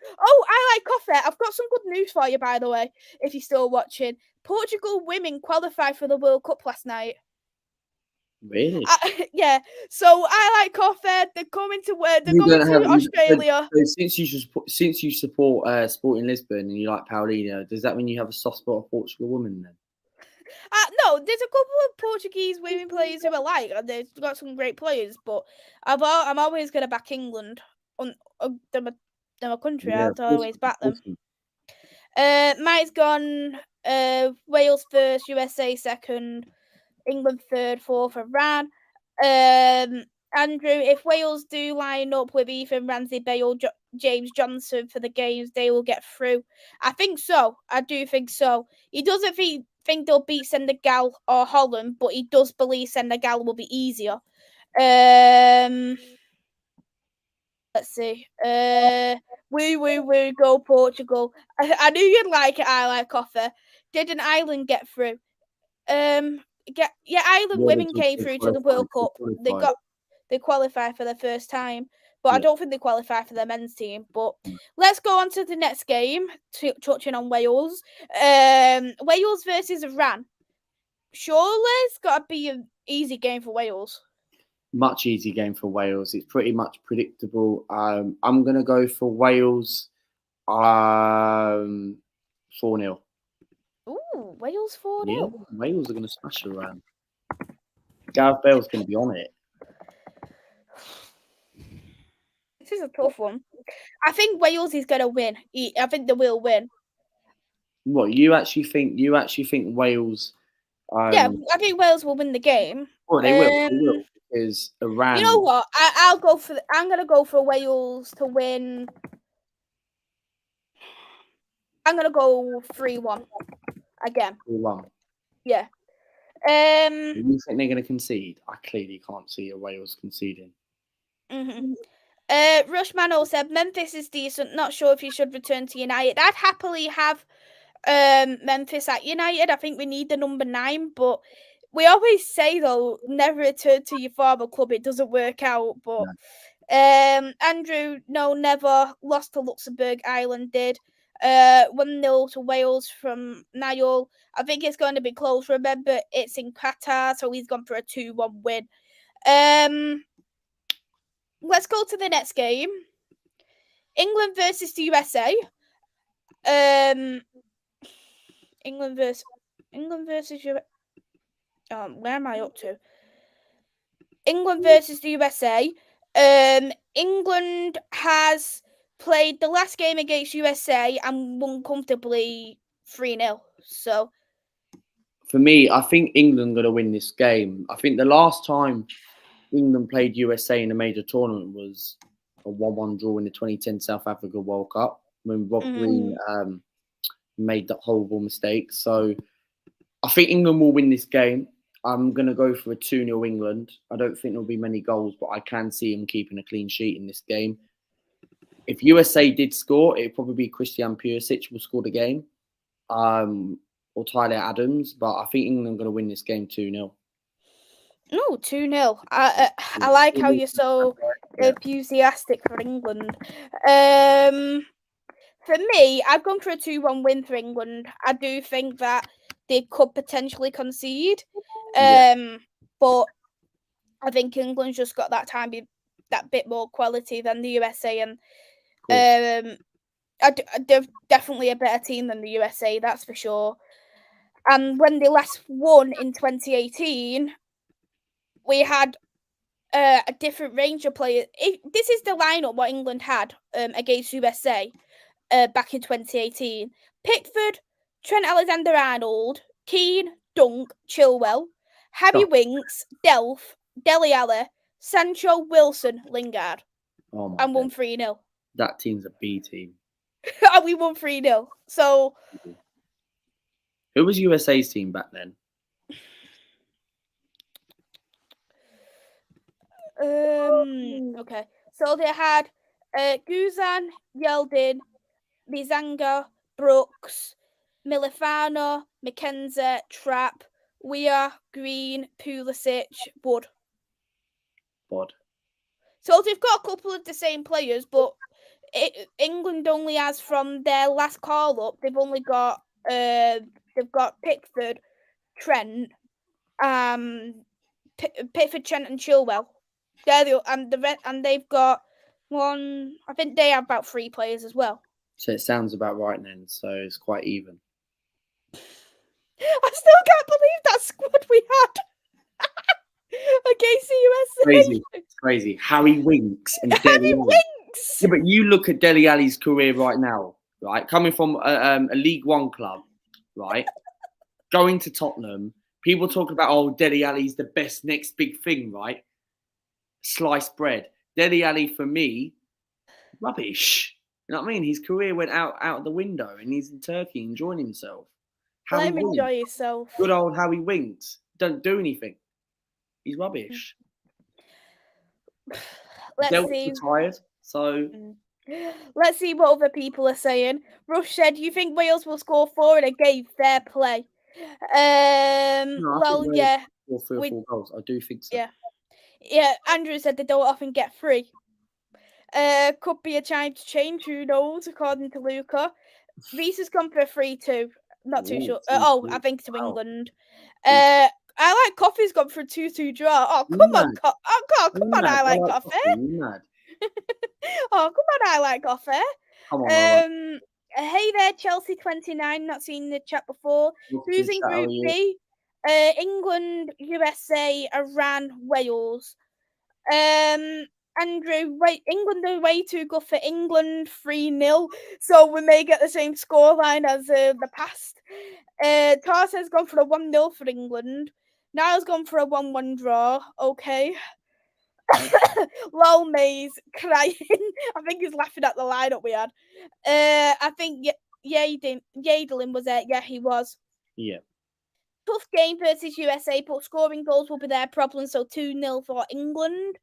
coffee. I've got some good news for you, by the way, if you're still watching. Portugal women qualified for the World Cup last night. Really? Yeah. So I like coffee. They're coming to Australia. Since you support Sporting Lisbon and you like Paulinho, does that mean you have a soft spot for Portugal women then? No, there's a couple of Portuguese women players who I like, and they've got some great players. But I'm always gonna back England. They're my country. I'll always back them. Mike's gone. Wales first, USA second, England third, fourth, Iran. Andrew, if Wales do line up with Ethan Ramsey, Bale, James Johnson for the games, they will get through. I think so. I do think so. He doesn't think they'll beat Senegal or Holland, but he does believe Senegal will be easier. Let's see. We go Portugal. I knew you'd like it. I like coffee. Didn't Ireland get through? Ireland women came through to the World Cup. They qualified for the first time, but I don't think they qualified for the men's team. But let's go on to the next game, touching on Wales. Wales versus Iran. Surely it's got to be an easy game for Wales. Much easy game for Wales. It's pretty much predictable. I'm going to go for Wales 4-0. Ooh, Wales 4-0. Yeah, Wales are going to smash Iran. Gareth Bale's going to be on it. This is a tough one. I think Wales is going to win. I think they will win. What, you actually think Wales? Yeah, I think Wales will win the game. Well, they will. They will. Is Iran? You know what? I'm going to go for Wales to win. I'm going to go 3-1 again. 3-1. Yeah. You think they're going to concede? I clearly can't see a Wales conceding. Rushman said Memphis is decent. Not sure if you should return to United. I'd happily have Memphis at United. I think we need the number 9, but we always say though, never return to your former club. It doesn't work out. But Andrew, no, never. Lost to Luxembourg. Ireland did. 1-0 to Wales from Niall. I think it's going to be close. Remember, it's in Qatar, so he's gone for a 2-1 win. Let's go to the next game. England versus the USA. England versus USA. Where am I up to? England versus the USA. England has played the last game against USA and won comfortably 3-0. So, for me, I think England going to win this game. I think the last time England played USA in a major tournament was a 1-1 draw in the 2010 South Africa World Cup when Rob Green made that horrible mistake. So I think England will win this game. I'm going to go for a 2-0 England. I don't think there'll be many goals, but I can see him keeping a clean sheet in this game. If USA did score, it'd probably be Christian Pulisic will score the game, or Tyler Adams. But I think England are going to win this game 2-0. No, 2-0. I like how you're so enthusiastic for England. For me, I've gone for a 2-1 win for England. I do think that they could potentially concede. But I think England's just got that bit more quality than the USA, and they're definitely a better team than the USA, that's for sure. And when they last won in 2018, we had a different range of players. This is the lineup what England had against USA back in 2018. Pickford, Trent Alexander-Arnold, Keane, Dunk, Chilwell, Harry Winks, Delph, Dele Alli, Sancho, Wilson, Lingard. Oh my and won 3-0. That team's a B team. And we won 3-0. So who was USA's team back then? Okay. So they had Guzan, Yeldin, Lizanga, Brooks, Milifano, McKenzie, Trapp, Weir, Green, Pulisic, Wood. So they've got a couple of the same players, but England only has, from their last call up, they've only got Pickford, Trent, Pickford, Trent, and Chilwell. And they've got one. I think they have about 3 players as well. So it sounds about right then. So it's quite even. I still can't believe that squad we had against the USA. Crazy, it's crazy. Harry Winks and Harry Winks. Yeah, but you look at Dele Alli's career right now, right? Coming from a League One club, right? Going to Tottenham, people talk about, oh, Dele Alli's the best next big thing, right? Sliced bread. Dele Alli, for me, rubbish. You know what I mean? His career went out the window, and he's in Turkey enjoying himself. Let him enjoy yourself. Good old Harry Winks. Don't do anything. He's rubbish. Let's see. Retired, so let's see what other people are saying. Rush said, "You think Wales will score 4 in a game? Fair play." No, well, yeah. 3 or 4 goals. I do think so. Yeah. Andrew said they don't often get 3. Could be a time to change. Who knows? According to Luca, Reese has gone for a 3-2. Not too sure. I think to England. I like Coffee's gone for a 2-2 draw. Oh, come on, come on, I like Coffee. Oh, come on, I like Coffee. Come on. Hey there, Chelsea29. Not seen the chat before. Who's in Group B? England, USA, Iran, Wales. Andrew, England are way too good for England, 3-0. So we may get the same scoreline as the past. Tars has gone for a 1-0 for England. Niall's gone for a 1-1 draw. Okay. Lol, Mays crying. I think he's laughing at the lineup we had. I think Yadelin was there. Yeah, he was. Yeah. Tough game versus USA, but scoring goals will be their problem. So 2-0 for England.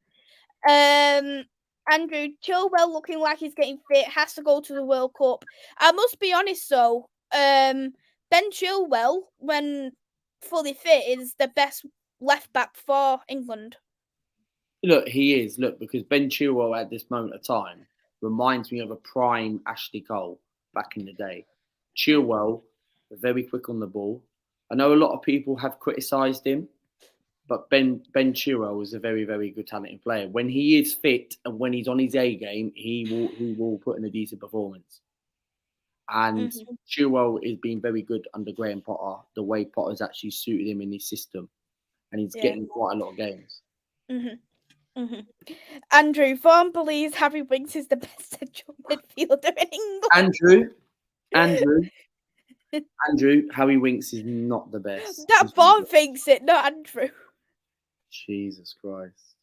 Andrew, Chilwell looking like he's getting fit, has to go to the World Cup. I must be honest though, Ben Chilwell, when fully fit, is the best left back for England. Look, he is. Look, because Ben Chilwell at this moment of time reminds me of a prime Ashley Cole back in the day. Chilwell, very quick on the ball. I know a lot of people have criticised him, but Ben Chilwell is a very, very good talented player. When he is fit and when he's on his A game, he will put in a decent performance. And Chilwell is being very good under Graham Potter, the way Potter's actually suited him in his system. And he's getting quite a lot of games. Andrew, Vaughan believes Harry Winks is the best central midfielder in England. Andrew, Harry Winks is not the best. That Vaughan thinks it, not Andrew. Jesus Christ.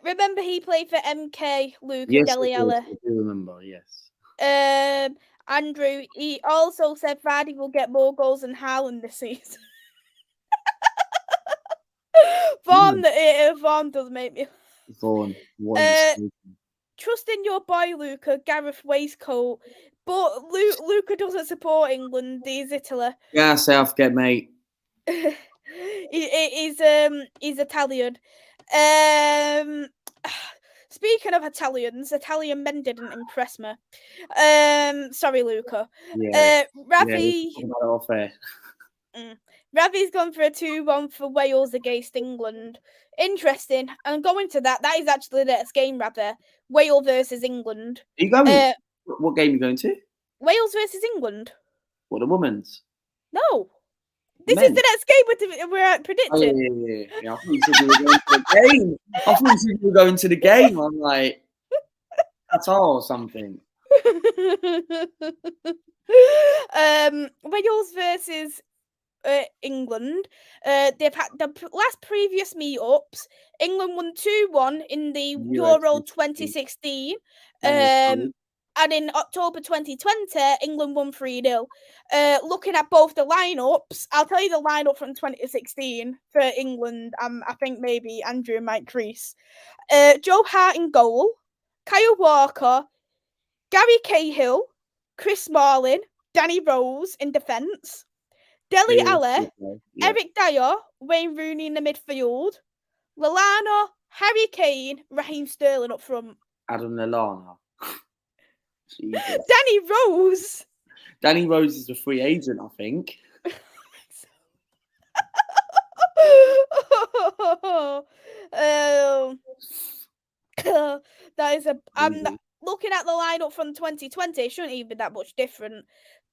Remember he played for MK, Luca, yes, Dele Alli. I do remember, yes. Andrew, he also said Vardy will get more goals than Haaland this season. Vaughan does make me. Vaughan, trust in your boy Luca, Gareth Waistcoat, but Luca doesn't support England. He's Italy. Yeah, Southgate, mate. He's Italian. Speaking of Italians, Italian men didn't impress me. Sorry, Luca. Ravi. Ravi's gone for a 2-1 for Wales against England. Interesting. And going to that is actually the next game, Ravi. Wales versus England. Are you going? What game are you going to? Wales versus England. What, the women's? No. This is the next game we're predicting. Yeah. I thought you said you were going to the game. I thought you said you were going to the game. I'm like, Qatar or something. Wales versus England. They've had the last previous meetups. England won 2-1 in the Euro 2016. And in October 2020, England won 3-0. Looking at both the lineups, I'll tell you the lineup from 2016 for England. I think maybe Andrew might crease. Joe Hart in goal, Kyle Walker, Gary Cahill, Chris Smalling, Danny Rose in defence, Dele Alli, Eric Dyer, Wayne Rooney in the midfield, Lallana, Harry Kane, Raheem Sterling up front. Adam Lallana. Danny Rose. Danny Rose is a free agent, I think. That is I'm looking at the lineup from 2020. It shouldn't even be that much different.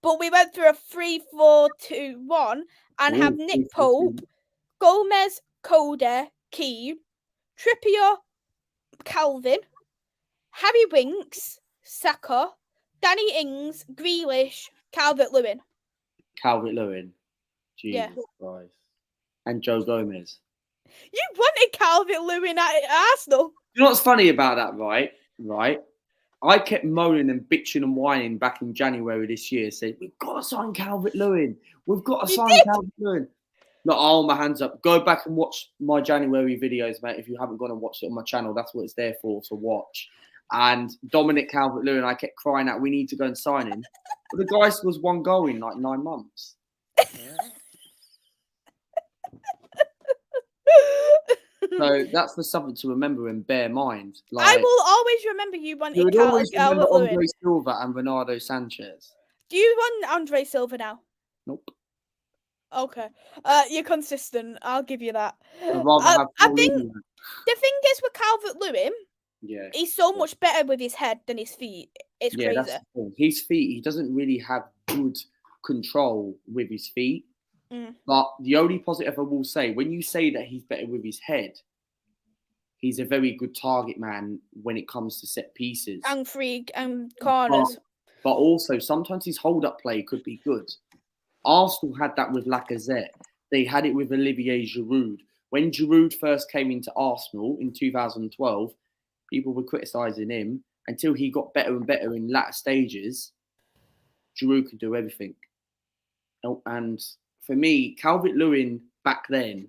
But we went through a 3-4-2-1 and have Nick Pope, Gomez, Coda, Keane, Trippier, Calvin, Harry Winks, Saka, Danny Ings, Grealish, Calvert-Lewin. Jesus Christ. And Joe Gomez. You wanted Calvert-Lewin at Arsenal. You know what's funny about that, right? I kept moaning and bitching and whining back in January this year, saying, we've got to sign Calvert-Lewin. We've got to sign Calvert-Lewin. Not all my hands up. Go back and watch my January videos, mate. If you haven't gone and watched it on my channel, that's what it's there for, to watch. And Dominic Calvert-Lewin, I kept crying out, we need to go and sign him. But the guy scores 1 goal in like 9 months. So that's for something to remember and bear in mind. Like, I will always remember you wanting Calvert-Lewin. Andre Silva and Bernardo Sanchez. Do you want Andre Silva now? Nope. Okay. You're consistent. I'll give you that. I think the thing is with Calvert-Lewin, he's so much better with his head than his feet. It's crazy. That's the thing. His feet, he doesn't really have good control with his feet. But the only positive I will say, when you say that he's better with his head, he's a very good target man when it comes to set pieces. And free and corners. But also, sometimes his hold-up play could be good. Arsenal had that with Lacazette. They had it with Olivier Giroud. When Giroud first came into Arsenal in 2012, people were criticising him until he got better and better in latter stages. Giroud could do everything. And for me, Calvert-Lewin back then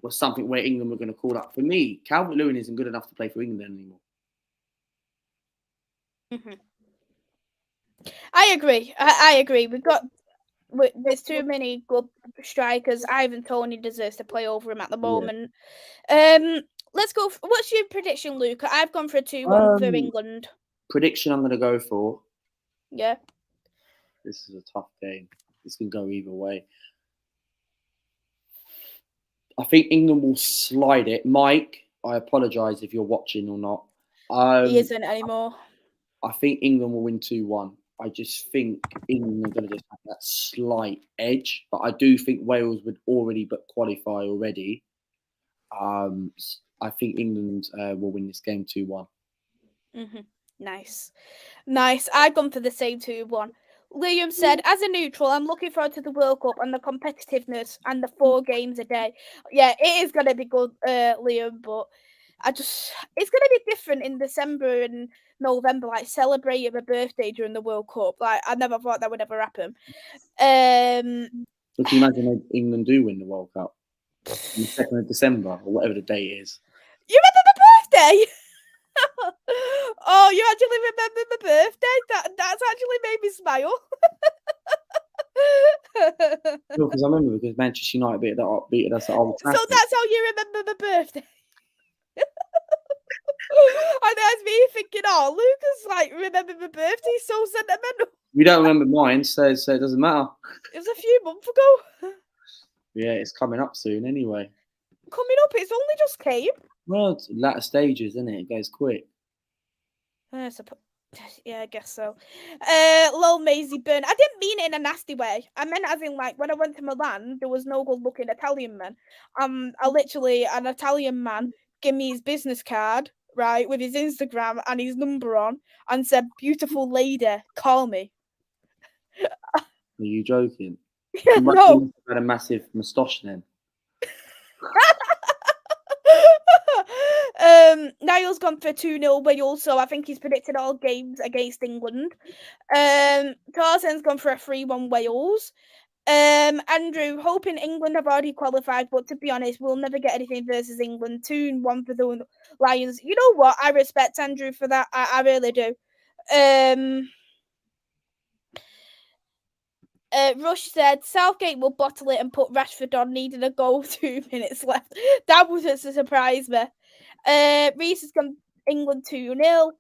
was something where England were going to call up. For me, Calvert-Lewin isn't good enough to play for England anymore. I agree. I agree. There's too many good strikers. Ivan Toney deserves to play over him at the moment. Let's go. What's your prediction, Luca? I've gone for a 2-1 for England. Prediction I'm going to go for. Yeah. This is a tough game. This can go either way. I think England will slide it. Mike, I apologise if you're watching or not. He isn't anymore. I think England will win 2-1. I just think England are going to just have that slight edge. But I do think Wales would already qualify already. I think England will win this game 2-1. Nice. I've gone for the same 2-1. Liam said, as a neutral, I'm looking forward to the World Cup and the competitiveness and the 4 games a day. Yeah, it is going to be good, Liam, but it's going to be different in December and November, like celebrating a birthday during the World Cup. Like, I never thought that would ever happen. But can you imagine if England do win the World Cup on the 2nd of December or whatever the date is? You remember my birthday? Oh, you actually remember my birthday? That's actually made me smile. No, because I remember because Manchester United beat us at Old So Trafford. that's how you remember my birthday. And that's me thinking, oh, Lucas like remember my birthday, so sentimental. We don't remember mine, so it doesn't matter. It was a few months ago. Yeah, it's coming up soon anyway. Coming up, it's only just came. Well, it's latter stages, isn't it? It goes quick. Yeah, I guess so. Lol, Maisie burn. I didn't mean it in a nasty way. I meant as in like when I went to Milan, there was no good-looking Italian man. I literally an Italian man gave me his business card, right, with his Instagram and his number on, and said, "Beautiful lady, call me." Are you joking? Yeah, You must no. have had a massive moustache then. Niall's gone for 2-0 Wales, so I think he's predicted all games against England. Carlsen's gone for a 3-1 Wales. Andrew, hoping England have already qualified, but to be honest, we'll never get anything versus England. 2-1 for the Lions. You know what? I respect Andrew for that. I really do. Rush said Southgate will bottle it and put Rashford on, needing a goal 2 minutes left. That was just a surprise me. Reese has gone England 2-0.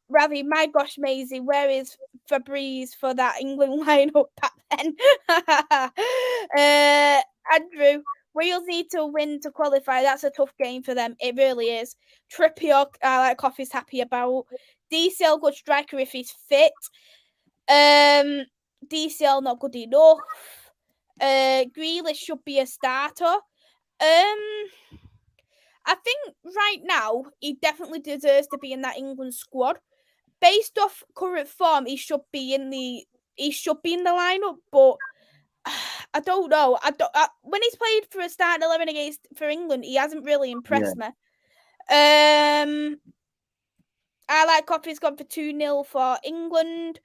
Ravi, my gosh, Maisie, where is Fabrice for that England lineup back then? Andrew, Wales need to win to qualify. That's a tough game for them. It really is. Trippier, like Coffee's happy about. DCL good striker if he's fit. DCL not good enough. Grealish should be a starter. I think right now he definitely deserves to be in that England squad. Based off current form, he should be in the lineup, but I don't know. When he's played for a starting 11 for England, he hasn't really impressed me. I like Coffee's gone for 2-0 for England.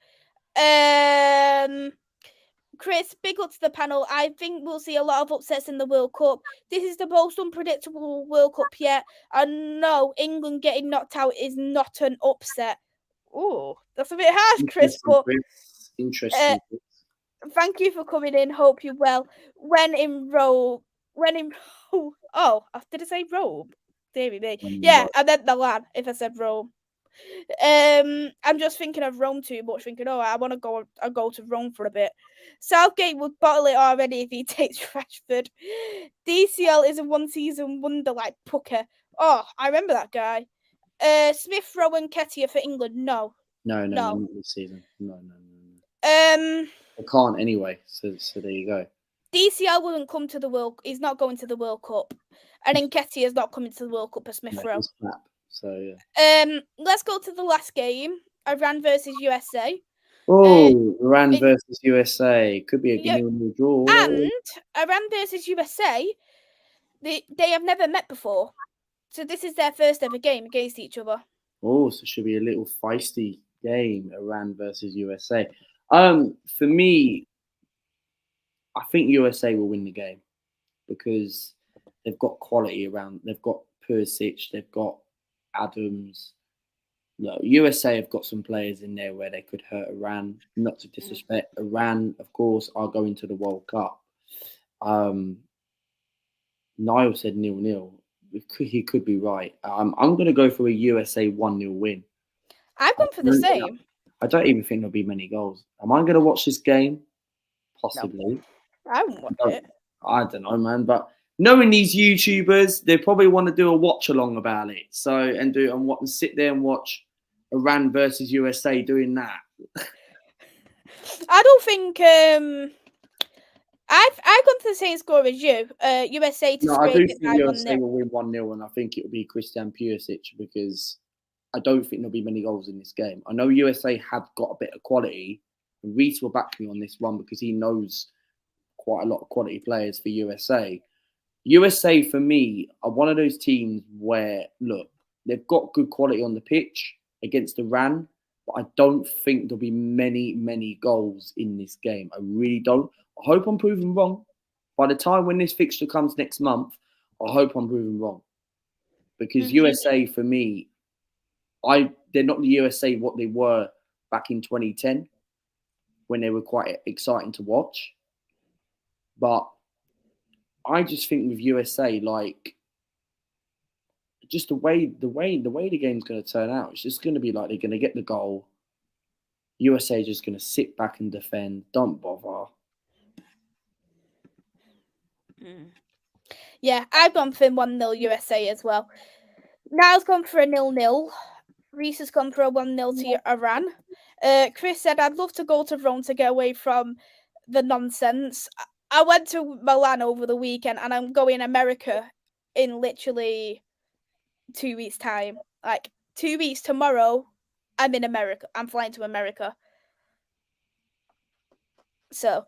Chris, big up to the panel. I think we'll see a lot of upsets in the World Cup. This is the most unpredictable World Cup yet. And no, England getting knocked out is not an upset. Oh, that's a bit harsh, Chris. But interesting. Thank you for coming in. Hope you're well. When in Rome. Oh, did I say Rome? Dear me. Yeah, I meant Milan. If I said Rome. I'm just thinking of Rome too much, thinking, oh, I want to go. I'll go to Rome for a bit. Southgate would bottle it already if he takes Rashford. DCL is a one-season wonder like Pucker. Oh, I remember that guy. Smith, Rowe, and Ketia for England. No, not this season. No. I can't anyway. So there you go. DCL wouldn't come to the World. He's not going to the World Cup, and Nketiah is not coming to the World Cup for Smith Rowe. So yeah. Let's go to the last game. Iran versus USA. Oh, Iran versus USA could be a 0-0 draw. And Iran versus USA, they have never met before, so this is their first ever game against each other. Oh, so it should be a little feisty game, Iran versus USA. For me, I think USA will win the game because they've got quality around. They've got Perisic, they've got Adams. No, USA have got some players in there where they could hurt Iran. Not to disrespect Iran, of course, are going to the World Cup. Niall said 0-0. He could be right. I'm going to go for a USA 1-0 win. I've gone for the same. I don't even think there'll be many goals. Am I going to watch this game? Possibly. No, I won't watch it. I don't know, man. But knowing these YouTubers, they probably want to do a watch along about it. So and sit there and watch Iran versus USA doing that. I don't think I've gone for the same score as you. USA to I do think USA will win 1-0, and I think it will be Christian Pulisic because I don't think there'll be many goals in this game. I know USA have got a bit of quality. Reese will back me on this one because he knows quite a lot of quality players for USA. USA, for me, are one of those teams where, look, they've got good quality on the pitch against Iran, but I don't think there'll be many goals in this game. I really don't. I hope I'm proven wrong. By the time when this fixture comes next month, I hope I'm proven wrong. Because USA, for me, they're not the USA what they were back in 2010 when they were quite exciting to watch. But I just think with USA, like just the game's going to turn out, it's just going to be like they're going to get the goal. USA just going to sit back and defend. Don't bother. Yeah, I've gone for 1-0 USA as well. Niall's gone for a 0-0. Reese has gone for a 1-0 to Iran. Chris said, I'd love to go to Rome to get away from the nonsense. I went to Milan over the weekend and I'm going America in literally 2 weeks' time. Like 2 weeks tomorrow, I'm in America. I'm flying to America. So,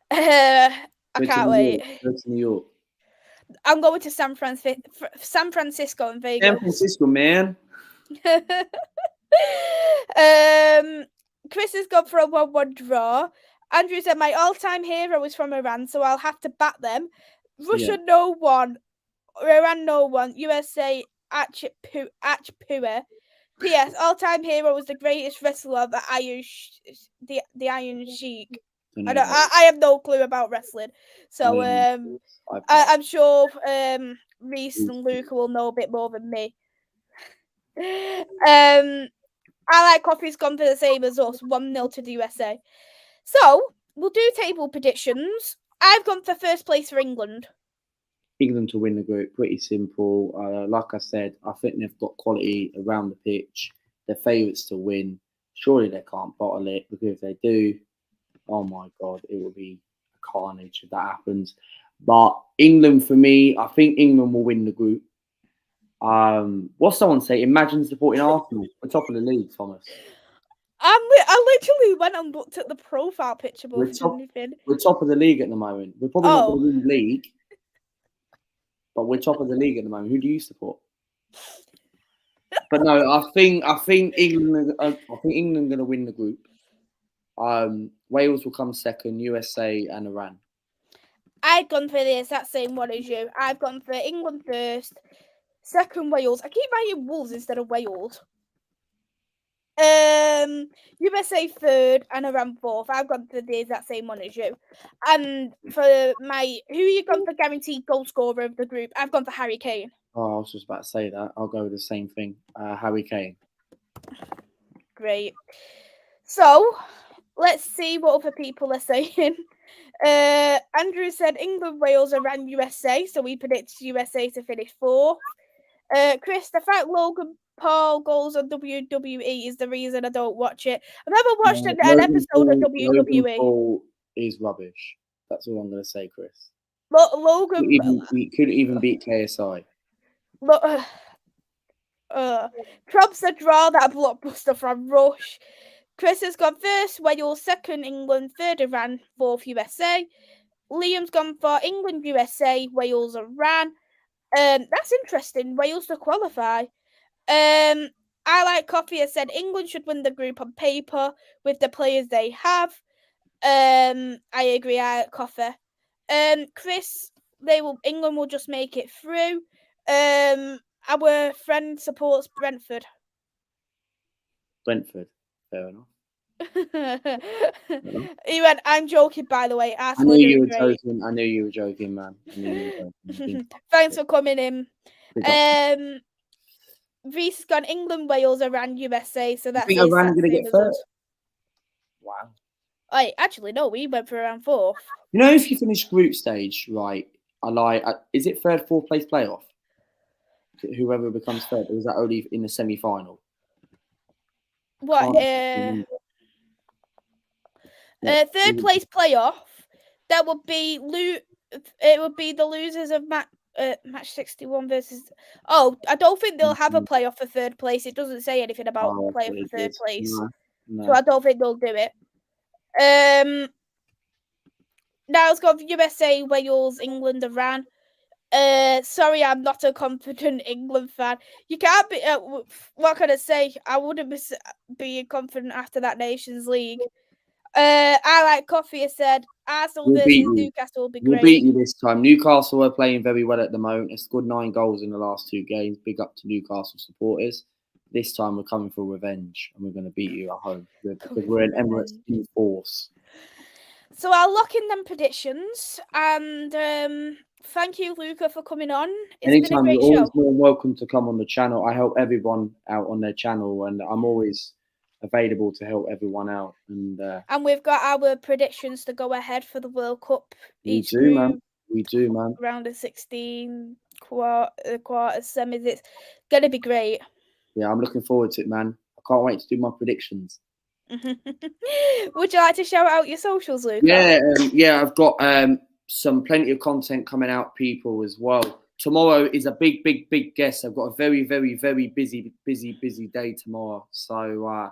I can't wait. Go to New York. I'm going to San Francisco and Vegas. San Francisco, man. Chris has gone for a 1-1 draw. Andrew said, my all-time hero is from Iran, so I'll have to bat them. Russia, no one. Iran, no one. USA, Ach Pua. P.S. All-time hero was the greatest wrestler, the Iron Sheik. I have no clue about wrestling, so I'm sure Reese and Luca will know a bit more than me. I like Coffee's gone for the same as us, 1-0 to the USA. So we'll do table predictions. I've gone for first place for England. England to win the group, pretty simple. Like I said, I think they've got quality around the pitch. They're favourites to win. Surely they can't bottle it, because if they do, oh my God, it will be a carnage if that happens. But England, for me, I think England will win the group. What's someone say? Imagine supporting Arsenal at the top of the league, Thomas. I literally went and looked at the profile picture before anything. We're top of the league at the moment. We're probably not going to win the league, but we're top of the league at the moment. Who do you support? But no, I think England. I think England going to win the group. Wales will come second. USA and Iran. I've gone for the exact same one as you. I've gone for England first, second Wales. I keep writing Wolves instead of Wales. USA third and Iran fourth. I've gone for the exact same one as you. And for who you gone for guaranteed goal scorer of the group? I've gone for Harry Kane. Oh, I was just about to say that. I'll go with the same thing. Harry Kane. Great. So let's see what other people are saying. Andrew said England, Wales, Iran, USA. So we predict USA to finish fourth. Chris, the fact Logan Paul goes on WWE is the reason I don't watch it. I've never watched an episode of WWE. Logan Paul is rubbish. That's all I'm going to say, Chris. Logan couldn't even beat KSI. Trump's a draw, that blockbuster from Rush. Chris has gone first Wales, second England, third Iran, fourth USA. Liam's gone for England, USA, Wales, Iran. That's interesting. Wales to qualify. I like Coffee has said England should win the group on paper with the players they have. I agree. I like Coffee. Chris, England will just make it through. Our friend supports Brentford. Brentford, fair enough. He went, I'm joking, by the way. I knew you were joking, man. Thanks for coming in. Reese has gone England, Wales, Iran, USA. So that's Iran are going to get third. Wow. Actually, no, we went for around fourth. You know, if you finish group stage, right? Is it third, fourth place playoff? Whoever becomes third, or is that only in the semi-final? What? Third place playoff. That would be it would be the losers of match 61 versus. Oh, I don't think they'll have a playoff for third place. It doesn't say anything about playoff for third place, no. So I don't think they'll do it. Now let's go for USA, Wales, England, Iran. Sorry, I'm not a confident England fan. You can't be. What can I say? I wouldn't be confident after that Nations League. I like Coffee has said Arsenal versus Newcastle will be great. We'll beat you this time. Newcastle are playing very well at the moment. They scored 9 goals in the last 2 games. Big up to Newcastle supporters. this time we're coming for revenge, and we're going to beat you at home because we're an Emirates in force. So I'll lock in them predictions, and thank you, Luca, for coming on. Anytime, you're always more than welcome to come on the channel. I help everyone out on their channel, and I'm always available to help everyone out. And we've got our predictions to go ahead for the World Cup. We do, man. Round of 16, quarter, semis. It's gonna be great. Yeah, I'm looking forward to it, man. I can't wait to do my predictions. Would you like to shout out your socials, Luca? Yeah, I've got plenty of content coming out, people, as well. Tomorrow is a big guest. I've got a very busy day tomorrow. So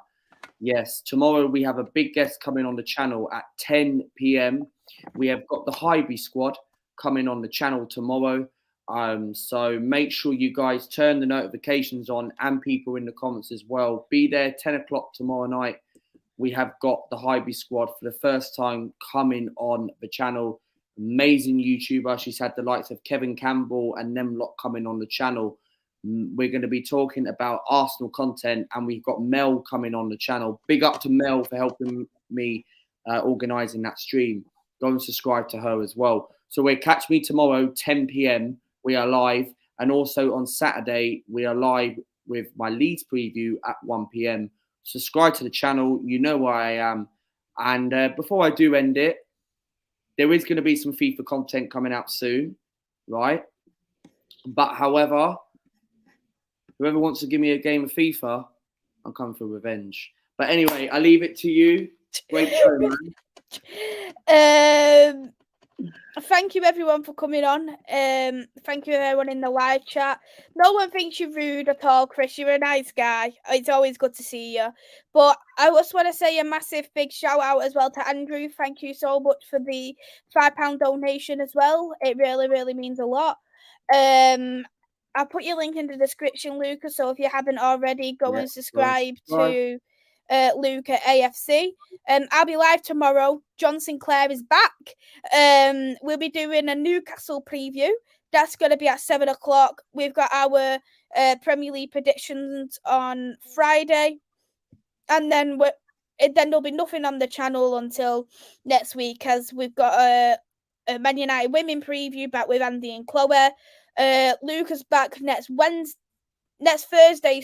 yes, tomorrow we have a big guest coming on the channel at 10 p.m. We have got the Hybe squad coming on the channel tomorrow. So make sure you guys turn the notifications on, and people in the comments as well. Be there 10 o'clock tomorrow night. We have got the Hybe squad for the first time coming on the channel. Amazing YouTuber. She's had the likes of Kevin Campbell and them lot coming on the channel. We're going to be talking about Arsenal content, and we've got Mel coming on the channel. Big up to Mel for helping me organising that stream. Go and subscribe to her as well. So catch me tomorrow, 10 p.m. We are live. And also on Saturday, we are live with my Leeds preview at 1 p.m. Subscribe to the channel. You know where I am. And before I do end it, there is going to be some FIFA content coming out soon, right? But however, whoever wants to give me a game of FIFA, I'm coming for revenge. But anyway, I leave it to you. Great show, man. Thank you everyone for coming on. Thank you everyone in the live chat. No one thinks you're rude at all, Chris. You're a nice guy. It's always good to see you. But I just want to say a massive big shout out as well to Andrew. Thank you so much for the £5 donation as well. It really means a lot. I'll put your link in the description, Luca. So if you haven't already, go and subscribe to Luca AFC. I'll be live tomorrow. John Sinclair is back. We'll be doing a Newcastle preview. That's going to be at 7 o'clock. We've got our Premier League predictions on Friday. And then there'll be nothing on the channel until next week, as we've got a Man United women preview back with Andy and Chloe. Luca's back next Thursday,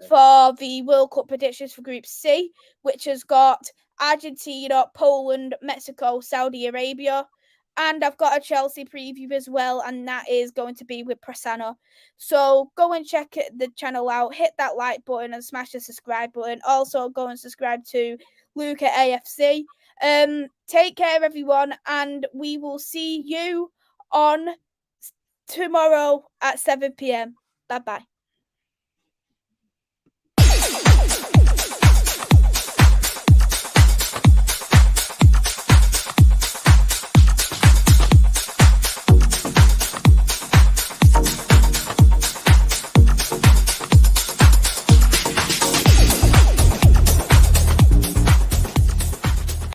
for the World Cup predictions for Group C, which has got Argentina, Poland, Mexico, Saudi Arabia. And I've got a Chelsea preview as well, and that is going to be with Prasanna. So go and check the channel out, hit that like button and smash the subscribe button. Also go and subscribe to Luca AFC. Take care, everyone, and we will see you on tomorrow at 7 p.m. Bye-bye.